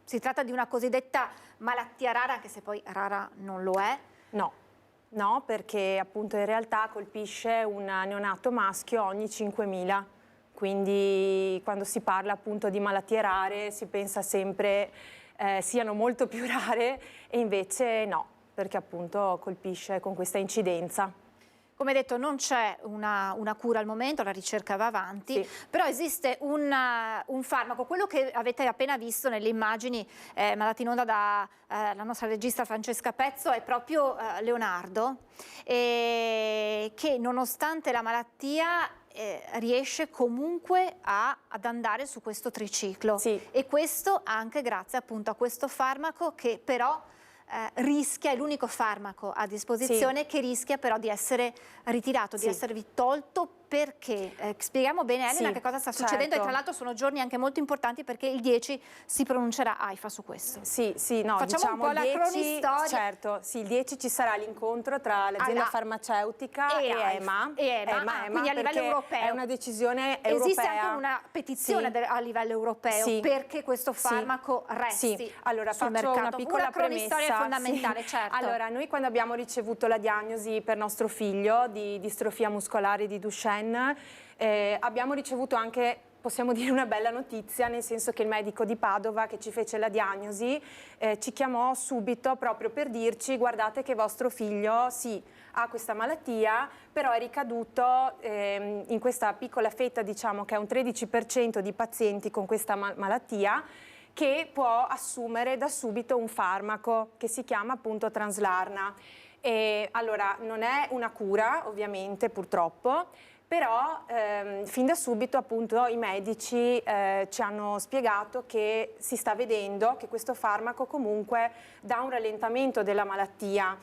Si tratta di una cosiddetta malattia rara, anche se poi rara non lo è. No, perché appunto in realtà colpisce un neonato maschio ogni 5.000. Quindi quando si parla appunto di malattie rare si pensa sempre siano molto più rare e invece no, perché appunto colpisce con questa incidenza. Come detto, non c'è una cura al momento, la ricerca va avanti, però esiste un farmaco, quello che avete appena visto nelle immagini mandate in onda dalla nostra regista Francesca Pezzo, è proprio Leonardo, che nonostante la malattia riesce comunque ad andare su questo triciclo. E questo anche grazie appunto a questo farmaco che però rischia, è l'unico farmaco a disposizione che rischia però di essere ritirato, di esservi tolto. Perché? Spieghiamo bene, Elena, che cosa sta succedendo e tra l'altro sono giorni anche molto importanti perché il 10 si pronuncerà AIFA su questo. Facciamo diciamo un po' la cronistoria. Certo, il 10 ci sarà l'incontro tra l'azienda farmaceutica e EMA. Quindi a livello europeo. È una decisione europea. Esiste anche una petizione a livello europeo perché questo farmaco resti Allora, sul faccio mercato. una piccola cronistoria fondamentale, certo. Allora, noi quando abbiamo ricevuto la diagnosi per nostro figlio di distrofia muscolare di Duchenne, abbiamo ricevuto anche, possiamo dire, una bella notizia, nel senso che il medico di Padova che ci fece la diagnosi ci chiamò subito proprio per dirci: guardate che vostro figlio ha questa malattia, però è ricaduto in questa piccola fetta, diciamo che è un 13% di pazienti con questa malattia, che può assumere da subito un farmaco che si chiama appunto Translarna. Allora, non è una cura, ovviamente, purtroppo, però fin da subito appunto i medici ci hanno spiegato che si sta vedendo che questo farmaco comunque dà un rallentamento della malattia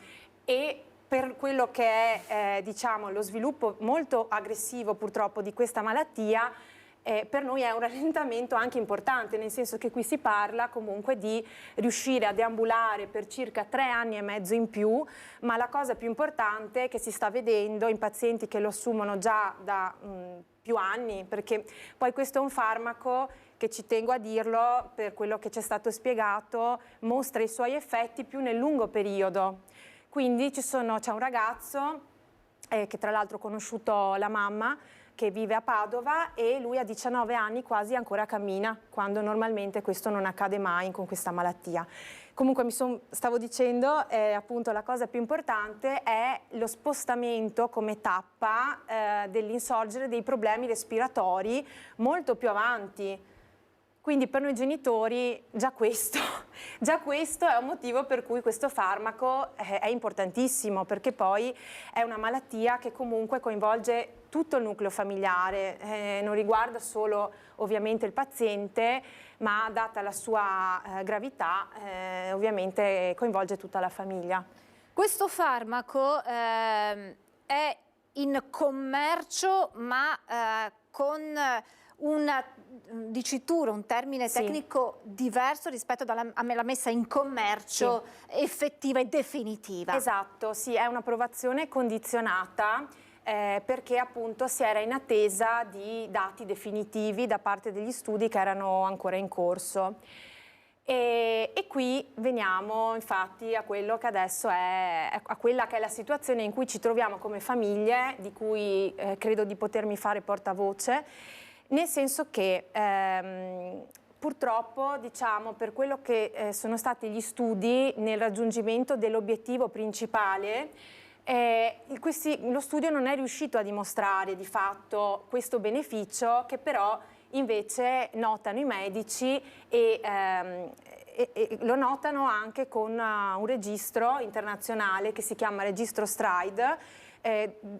e per quello che è diciamo lo sviluppo molto aggressivo purtroppo di questa malattia, per noi è un rallentamento anche importante, nel senso che qui si parla comunque di riuscire a deambulare per circa 3 anni e mezzo in più, ma la cosa più importante che si sta vedendo in pazienti che lo assumono già da più anni, perché poi questo è un farmaco che, ci tengo a dirlo, per quello che ci è stato spiegato, mostra i suoi effetti più nel lungo periodo. Quindi c'è un ragazzo che tra l'altro ho conosciuto la mamma, che vive a Padova, e lui a 19 anni quasi ancora cammina, quando normalmente questo non accade mai con questa malattia. Comunque stavo dicendo, appunto la cosa più importante è lo spostamento come tappa dell'insorgere dei problemi respiratori molto più avanti. Quindi per noi genitori già questo è un motivo per cui questo farmaco è importantissimo, perché poi è una malattia che comunque coinvolge tutto il nucleo familiare, non riguarda solo ovviamente il paziente, ma data la sua gravità ovviamente coinvolge tutta la famiglia. Questo farmaco è in commercio, ma con una dicitura, un termine tecnico diverso rispetto alla messa in commercio effettiva e definitiva. Esatto, sì, è un'approvazione condizionata perché appunto si era in attesa di dati definitivi da parte degli studi che erano ancora in corso. E qui veniamo infatti a quello che adesso a quella che è la situazione in cui ci troviamo come famiglie, di cui credo di potermi fare portavoce, nel senso che purtroppo, diciamo, per quello che sono stati gli studi nel raggiungimento dell'obiettivo principale, lo studio non è riuscito a dimostrare di fatto questo beneficio, che però invece notano i medici e lo notano anche con un registro internazionale che si chiama Registro STRIDE,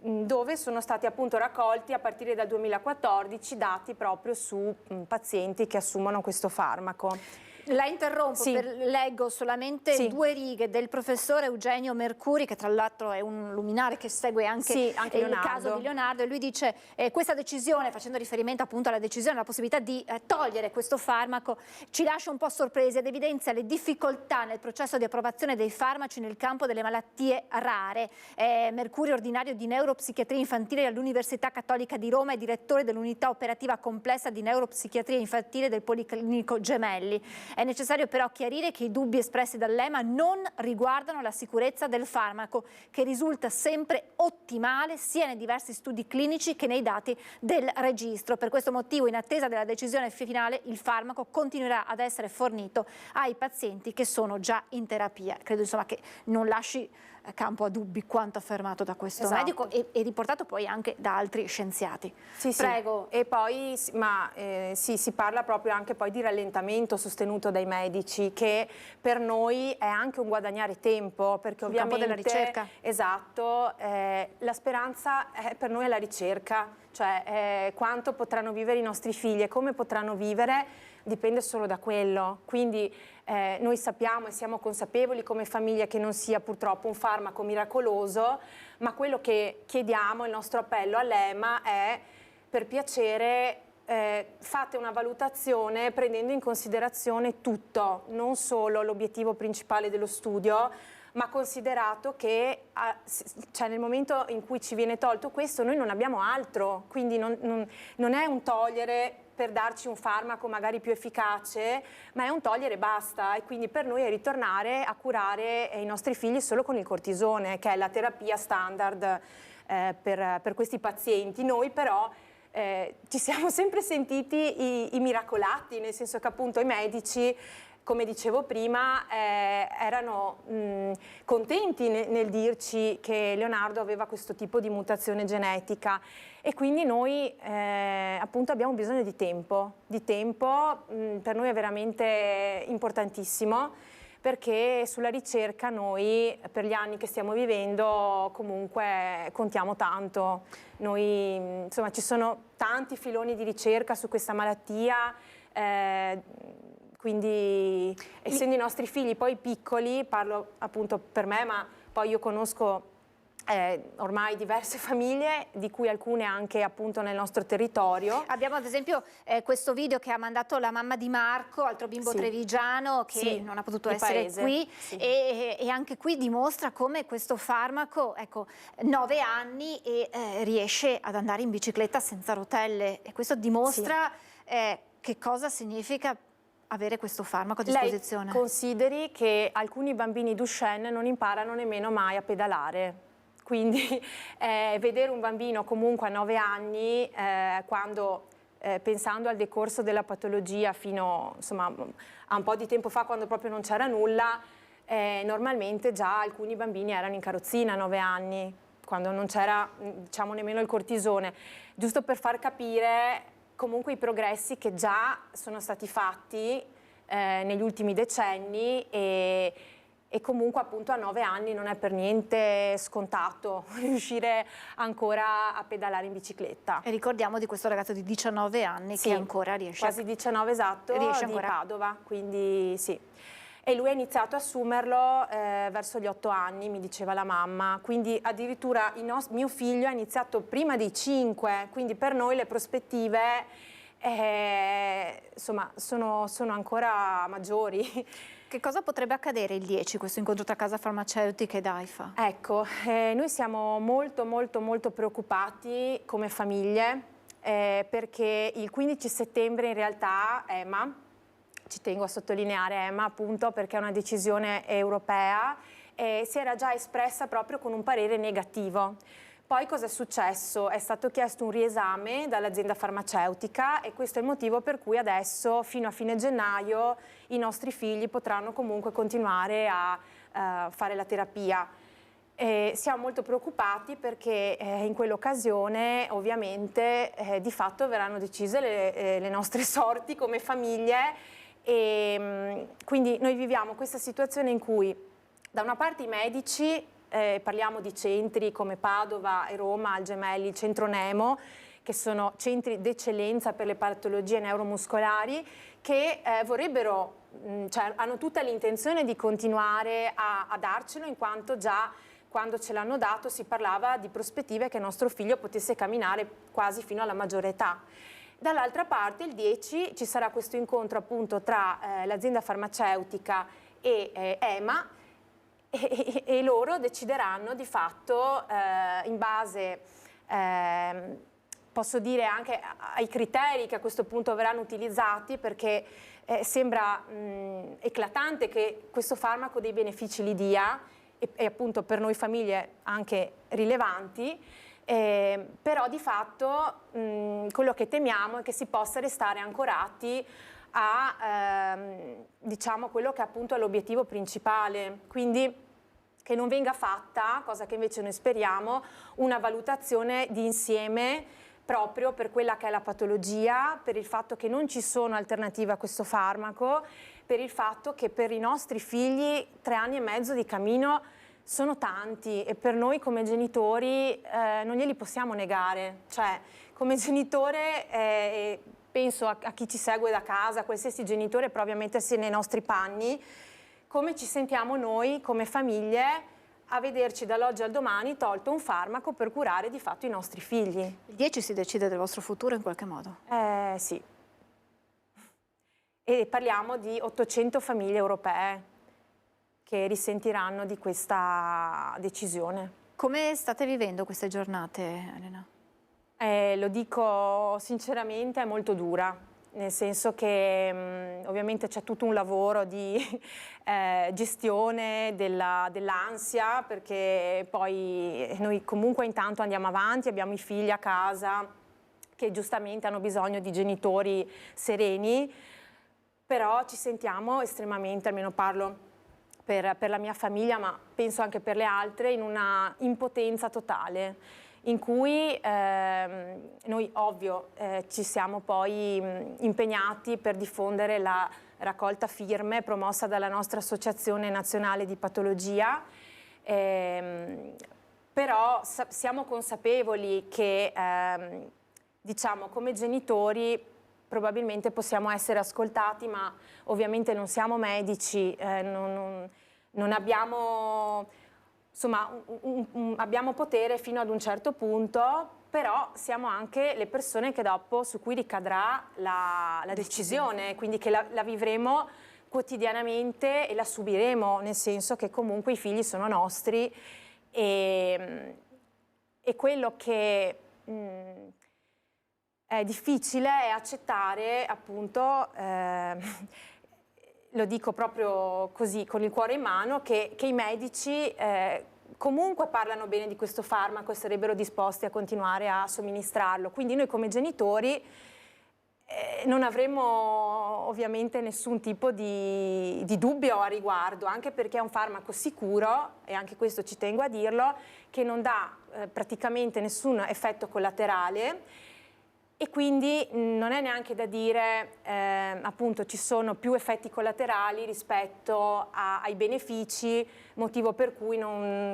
dove sono stati appunto raccolti a partire dal 2014 dati proprio su pazienti che assumono questo farmaco. La interrompo, leggo solamente 2 righe del professore Eugenio Mercuri, che tra l'altro è un luminare che segue anche il caso di Leonardo, e lui dice questa decisione, facendo riferimento appunto alla decisione, alla possibilità di togliere questo farmaco, ci lascia un po' sorpresi ed evidenzia le difficoltà nel processo di approvazione dei farmaci nel campo delle malattie rare. Mercuri, ordinario di neuropsichiatria infantile all'Università Cattolica di Roma e direttore dell'unità operativa complessa di neuropsichiatria infantile del Policlinico Gemelli. È necessario però chiarire che i dubbi espressi dall'EMA non riguardano la sicurezza del farmaco, che risulta sempre ottimale sia nei diversi studi clinici che nei dati del registro. Per questo motivo, in attesa della decisione finale, il farmaco continuerà ad essere fornito ai pazienti che sono già in terapia. Credo insomma che non lasci campo a dubbi quanto affermato da questo medico e riportato poi anche da altri scienziati. Prego. E poi si parla proprio anche poi di rallentamento sostenuto dai medici, che per noi è anche un guadagnare tempo, perché ovviamente campo della ricerca. Esatto, la speranza per noi è la ricerca, cioè quanto potranno vivere i nostri figli e come potranno vivere dipende solo da quello. Quindi noi sappiamo e siamo consapevoli come famiglia che non sia purtroppo un farmaco miracoloso, ma quello che chiediamo, il nostro appello all'EMA è: per piacere fate una valutazione prendendo in considerazione tutto, non solo l'obiettivo principale dello studio, ma considerato che nel momento in cui ci viene tolto questo noi non abbiamo altro, quindi non è un togliere per darci un farmaco magari più efficace, ma è un togliere e basta, e quindi per noi è ritornare a curare i nostri figli solo con il cortisone, che è la terapia standard per questi pazienti. Noi però ci siamo sempre sentiti i miracolati, nel senso che appunto i medici, come dicevo prima, erano contenti nel dirci che Leonardo aveva questo tipo di mutazione genetica, e quindi noi appunto abbiamo bisogno di tempo. Per noi è veramente importantissimo, perché sulla ricerca noi per gli anni che stiamo vivendo comunque contiamo tanto. Noi, insomma, ci sono tanti filoni di ricerca su questa malattia, quindi essendo i nostri figli poi piccoli, parlo appunto per me, ma poi io conosco ormai diverse famiglie, di cui alcune anche appunto nel nostro territorio. Abbiamo ad esempio questo video che ha mandato la mamma di Marco, altro bimbo trevigiano che non ha potuto essere qui, e anche qui dimostra come questo farmaco, ecco, 9 anni e riesce ad andare in bicicletta senza rotelle, e questo dimostra che cosa significa avere questo farmaco a disposizione. Lei consideri che alcuni bambini Duchenne non imparano nemmeno mai a pedalare. Quindi vedere un bambino comunque a 9 anni, quando pensando al decorso della patologia fino insomma, a un po' di tempo fa, quando proprio non c'era nulla, normalmente già alcuni bambini erano in carrozzina a 9 anni, quando non c'era diciamo nemmeno il cortisone. Giusto per far capire comunque i progressi che già sono stati fatti negli ultimi decenni e comunque appunto a 9 anni non è per niente scontato riuscire ancora a pedalare in bicicletta. E ricordiamo di questo ragazzo di 19 anni che ancora riesce. Quasi 19 esatto, riesce di ancora. Padova, quindi sì. E lui ha iniziato a assumerlo verso gli 8 anni, mi diceva la mamma, quindi addirittura mio figlio ha iniziato prima dei 5, quindi per noi le prospettive insomma sono ancora maggiori. Che cosa potrebbe accadere il 10, questo incontro tra Casa Farmaceutica ed AIFA? Ecco, noi siamo molto preoccupati come famiglie perché il 15 settembre in realtà EMA, ci tengo a sottolineare EMA appunto perché è una decisione europea, si era già espressa proprio con un parere negativo. Poi cosa è successo? È stato chiesto un riesame dall'azienda farmaceutica e questo è il motivo per cui adesso fino a fine gennaio i nostri figli potranno comunque continuare a fare la terapia. Siamo molto preoccupati perché in quell'occasione ovviamente di fatto verranno decise le nostre sorti come famiglie e quindi noi viviamo questa situazione in cui da una parte i medici, parliamo di centri come Padova e Roma, al Gemelli, il Centro Nemo, che sono centri d'eccellenza per le patologie neuromuscolari, che vorrebbero, cioè hanno tutta l'intenzione di continuare a darcelo, in quanto già quando ce l'hanno dato si parlava di prospettive che nostro figlio potesse camminare quasi fino alla maggiore età. Dall'altra parte il 10 ci sarà questo incontro appunto tra l'azienda farmaceutica e EMA, e loro decideranno di fatto in base, posso dire anche ai criteri che a questo punto verranno utilizzati, perché sembra eclatante che questo farmaco dei benefici li dia e appunto per noi famiglie anche rilevanti, però di fatto quello che temiamo è che si possa restare ancorati a diciamo quello che appunto è l'obiettivo principale, quindi che non venga fatta, cosa che invece noi speriamo, una valutazione di insieme proprio per quella che è la patologia, per il fatto che non ci sono alternative a questo farmaco, per il fatto che per i nostri figli 3 anni e mezzo di cammino sono tanti e per noi come genitori non glieli possiamo negare, cioè come genitore penso a chi ci segue da casa, qualsiasi genitore prova a mettersi nei nostri panni, come ci sentiamo noi come famiglie a vederci dall'oggi al domani tolto un farmaco per curare di fatto i nostri figli. Il 10 si decide del vostro futuro in qualche modo? Sì. E parliamo di 800 famiglie europee che risentiranno di questa decisione. Come state vivendo queste giornate, Elena? Lo dico sinceramente, è molto dura. Nel senso che ovviamente c'è tutto un lavoro di gestione dell'ansia, perché poi noi comunque intanto andiamo avanti, abbiamo i figli a casa che giustamente hanno bisogno di genitori sereni, però ci sentiamo estremamente, almeno parlo per la mia famiglia, ma penso anche per le altre, in una impotenza totale, in cui noi ovvio ci siamo poi impegnati per diffondere la raccolta firme promossa dalla nostra Associazione Nazionale di Patologia, però siamo consapevoli che diciamo come genitori probabilmente possiamo essere ascoltati, ma ovviamente non siamo medici, non abbiamo... Insomma, abbiamo potere fino ad un certo punto, però siamo anche le persone che dopo su cui ricadrà la decisione, quindi che la vivremo quotidianamente e la subiremo, nel senso che comunque i figli sono nostri e quello che è difficile è accettare appunto lo dico proprio così, con il cuore in mano, che i medici comunque parlano bene di questo farmaco e sarebbero disposti a continuare a somministrarlo. Quindi noi come genitori non avremo ovviamente nessun tipo di dubbio a riguardo, anche perché è un farmaco sicuro, e anche questo ci tengo a dirlo, che non dà praticamente nessun effetto collaterale, E quindi non è neanche da dire, appunto, ci sono più effetti collaterali rispetto ai benefici, motivo per cui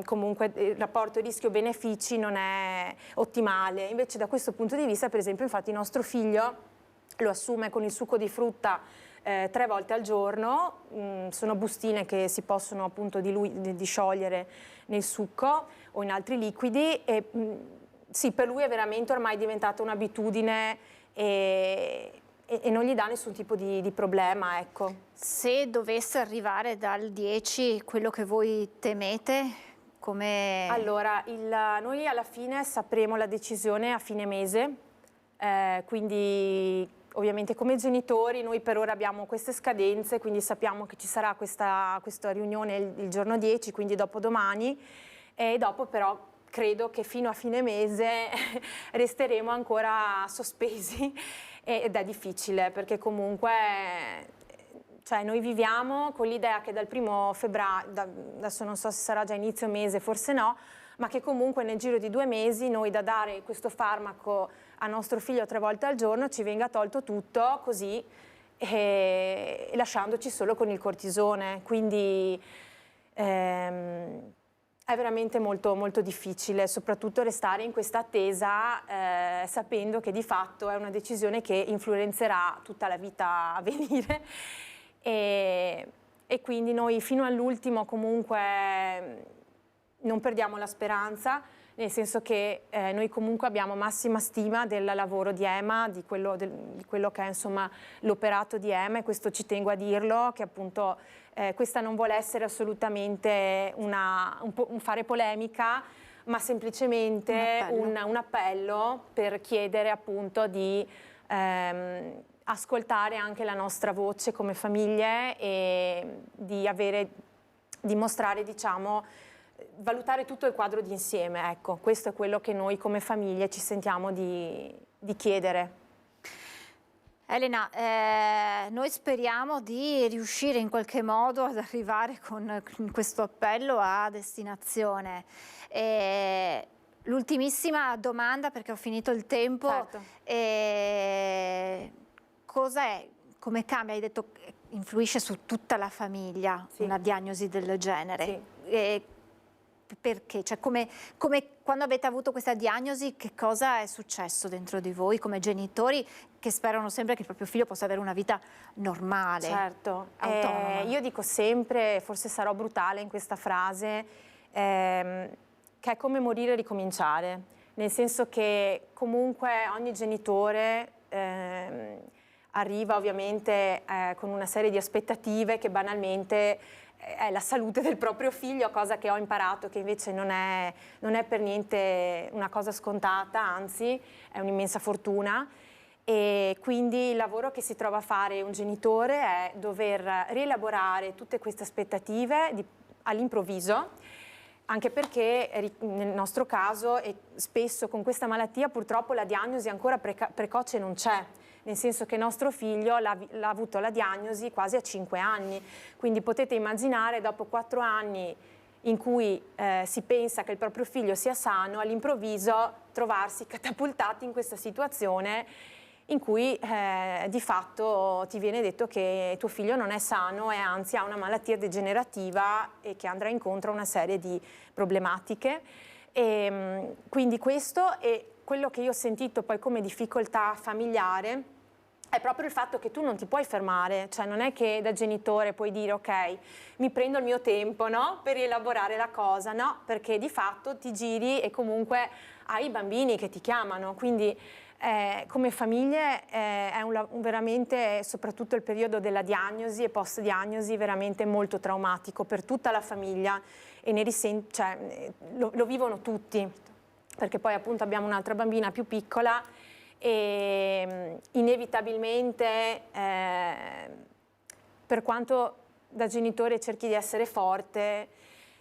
comunque il rapporto rischio-benefici non è ottimale. Invece da questo punto di vista, per esempio, infatti nostro figlio lo assume con il succo di frutta 3 volte al giorno, sono bustine che si possono appunto di sciogliere nel succo o in altri liquidi e sì, per lui è veramente ormai diventata un'abitudine e non gli dà nessun tipo di problema, ecco. Se dovesse arrivare dal 10 quello che voi temete, come... Allora, noi alla fine sapremo la decisione a fine mese, quindi ovviamente come genitori noi per ora abbiamo queste scadenze, quindi sappiamo che ci sarà questa riunione il giorno 10, quindi dopodomani, e dopo però credo che fino a fine mese resteremo ancora sospesi ed è difficile perché comunque cioè, noi viviamo con l'idea che dal 1° febbraio, adesso non so se sarà già inizio mese, forse no, ma che comunque nel giro di 2 mesi noi da dare questo farmaco a nostro figlio 3 volte al giorno ci venga tolto tutto così e lasciandoci solo con il cortisone. Quindi è veramente molto, molto difficile, soprattutto restare in questa attesa sapendo che di fatto è una decisione che influenzerà tutta la vita a venire e quindi noi fino all'ultimo comunque non perdiamo la speranza, nel senso che noi comunque abbiamo massima stima del lavoro di EMA, di quello che è insomma l'operato di EMA e questo ci tengo a dirlo, che appunto questa non vuole essere assolutamente un fare polemica, ma semplicemente un appello per chiedere appunto di ascoltare anche la nostra voce come famiglie e di mostrare, diciamo, valutare tutto il quadro d'insieme, ecco, questo è quello che noi come famiglie ci sentiamo di chiedere. Elena, noi speriamo di riuscire in qualche modo ad arrivare con questo appello a destinazione. L'ultimissima domanda, perché ho finito il tempo, certo. Cos'è, come cambia? Hai detto che influisce su tutta la famiglia una diagnosi del genere. Sì. Perché? Cioè, come quando avete avuto questa diagnosi, che cosa è successo dentro di voi come genitori che sperano sempre che il proprio figlio possa avere una vita normale, autonoma? Io dico sempre, forse sarò brutale in questa frase, che è come morire e ricominciare, nel senso che comunque ogni genitore arriva ovviamente con una serie di aspettative che banalmente è la salute del proprio figlio, cosa che ho imparato che invece non è per niente una cosa scontata, anzi è un'immensa fortuna. E quindi il lavoro che si trova a fare un genitore è dover rielaborare tutte queste aspettative all'improvviso, anche perché nel nostro caso e spesso con questa malattia purtroppo la diagnosi ancora precoce non c'è. Nel senso che nostro figlio l'ha avuto la diagnosi quasi a 5 anni, quindi potete immaginare dopo 4 anni in cui si pensa che il proprio figlio sia sano, all'improvviso trovarsi catapultati in questa situazione in cui di fatto ti viene detto che tuo figlio non è sano e anzi ha una malattia degenerativa e che andrà incontro a una serie di problematiche. E, quindi questo è quello che io ho sentito poi come difficoltà familiare, è proprio il fatto che tu non ti puoi fermare, cioè non è che da genitore puoi dire ok, mi prendo il mio tempo, no? Per rielaborare la cosa, no? Perché di fatto ti giri e comunque hai i bambini che ti chiamano, quindi come famiglie è veramente, soprattutto il periodo della diagnosi e post-diagnosi, veramente molto traumatico per tutta la famiglia e lo vivono tutti, perché poi appunto abbiamo un'altra bambina più piccola e inevitabilmente per quanto da genitore cerchi di essere forte,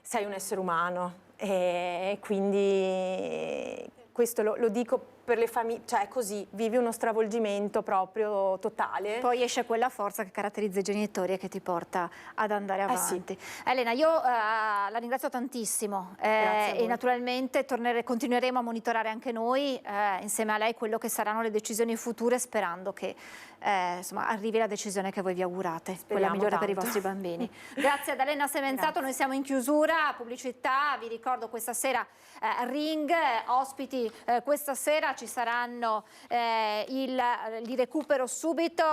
sei un essere umano e quindi questo lo dico per le famiglie, cioè così, vivi uno stravolgimento proprio totale. Poi esce quella forza che caratterizza i genitori e che ti porta ad andare avanti. Elena, io la ringrazio tantissimo e naturalmente continueremo a monitorare anche noi insieme a lei quello che saranno le decisioni future, sperando che insomma, arrivi la decisione che voi vi augurate, quella migliore per i vostri bambini. Grazie ad Elena Semenzato, noi siamo in chiusura, pubblicità, vi ricordo questa sera Ring, ospiti questa sera ci saranno li recupero subito,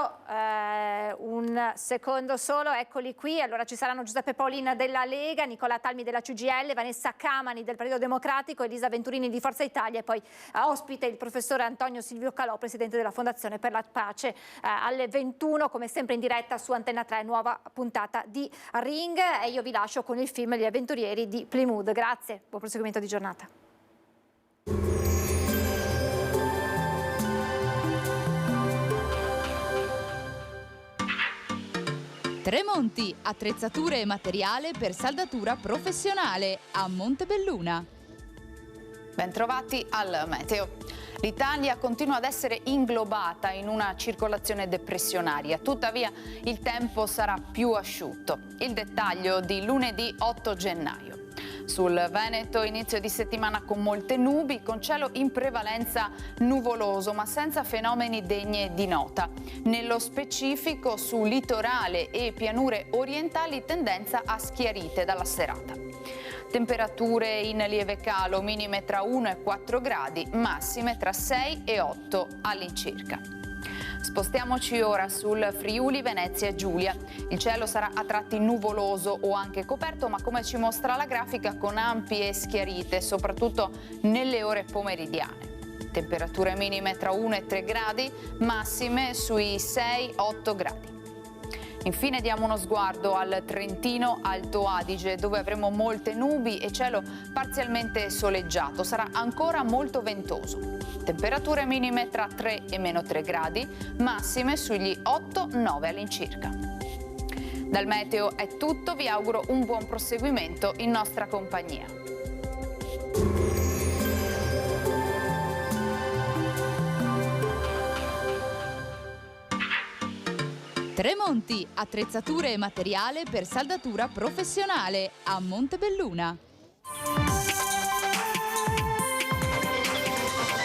un secondo solo, eccoli qui, allora ci saranno Giuseppe Paolin della Lega, Nicola Talmi della CGIL, Vanessa Camani del Partito Democratico, Elisa Venturini di Forza Italia e poi ospite il professore Antonio Silvio Calò, presidente della Fondazione per la Pace, alle 21 come sempre in diretta su Antenna 3, nuova puntata di Ring, e io vi lascio con il film Gli avventurieri di Plymouth. Grazie, buon proseguimento di giornata. Tremonti, attrezzature e materiale per saldatura professionale a Montebelluna. Bentrovati al meteo. L'Italia continua ad essere inglobata in una circolazione depressionaria, tuttavia il tempo sarà più asciutto. Il dettaglio di lunedì 8 gennaio. Sul Veneto inizio di settimana con molte nubi, con cielo in prevalenza nuvoloso ma senza fenomeni degni di nota. Nello specifico su litorale e pianure orientali tendenza a schiarite dalla serata. Temperature in lieve calo, minime tra 1 e 4 gradi, massime tra 6 e 8 all'incirca. Spostiamoci ora sul Friuli Venezia Giulia. Il cielo sarà a tratti nuvoloso o anche coperto, ma come ci mostra la grafica con ampie schiarite, soprattutto nelle ore pomeridiane. Temperature minime tra 1 e 3 gradi, massime sui 6-8 gradi. Infine diamo uno sguardo al Trentino Alto Adige, dove avremo molte nubi e cielo parzialmente soleggiato. Sarà ancora molto ventoso. Temperature minime tra 3 e meno 3 gradi, massime sugli 8-9 all'incirca. Dal meteo è tutto, vi auguro un buon proseguimento in nostra compagnia. Tremonti, attrezzature e materiale per saldatura professionale a Montebelluna.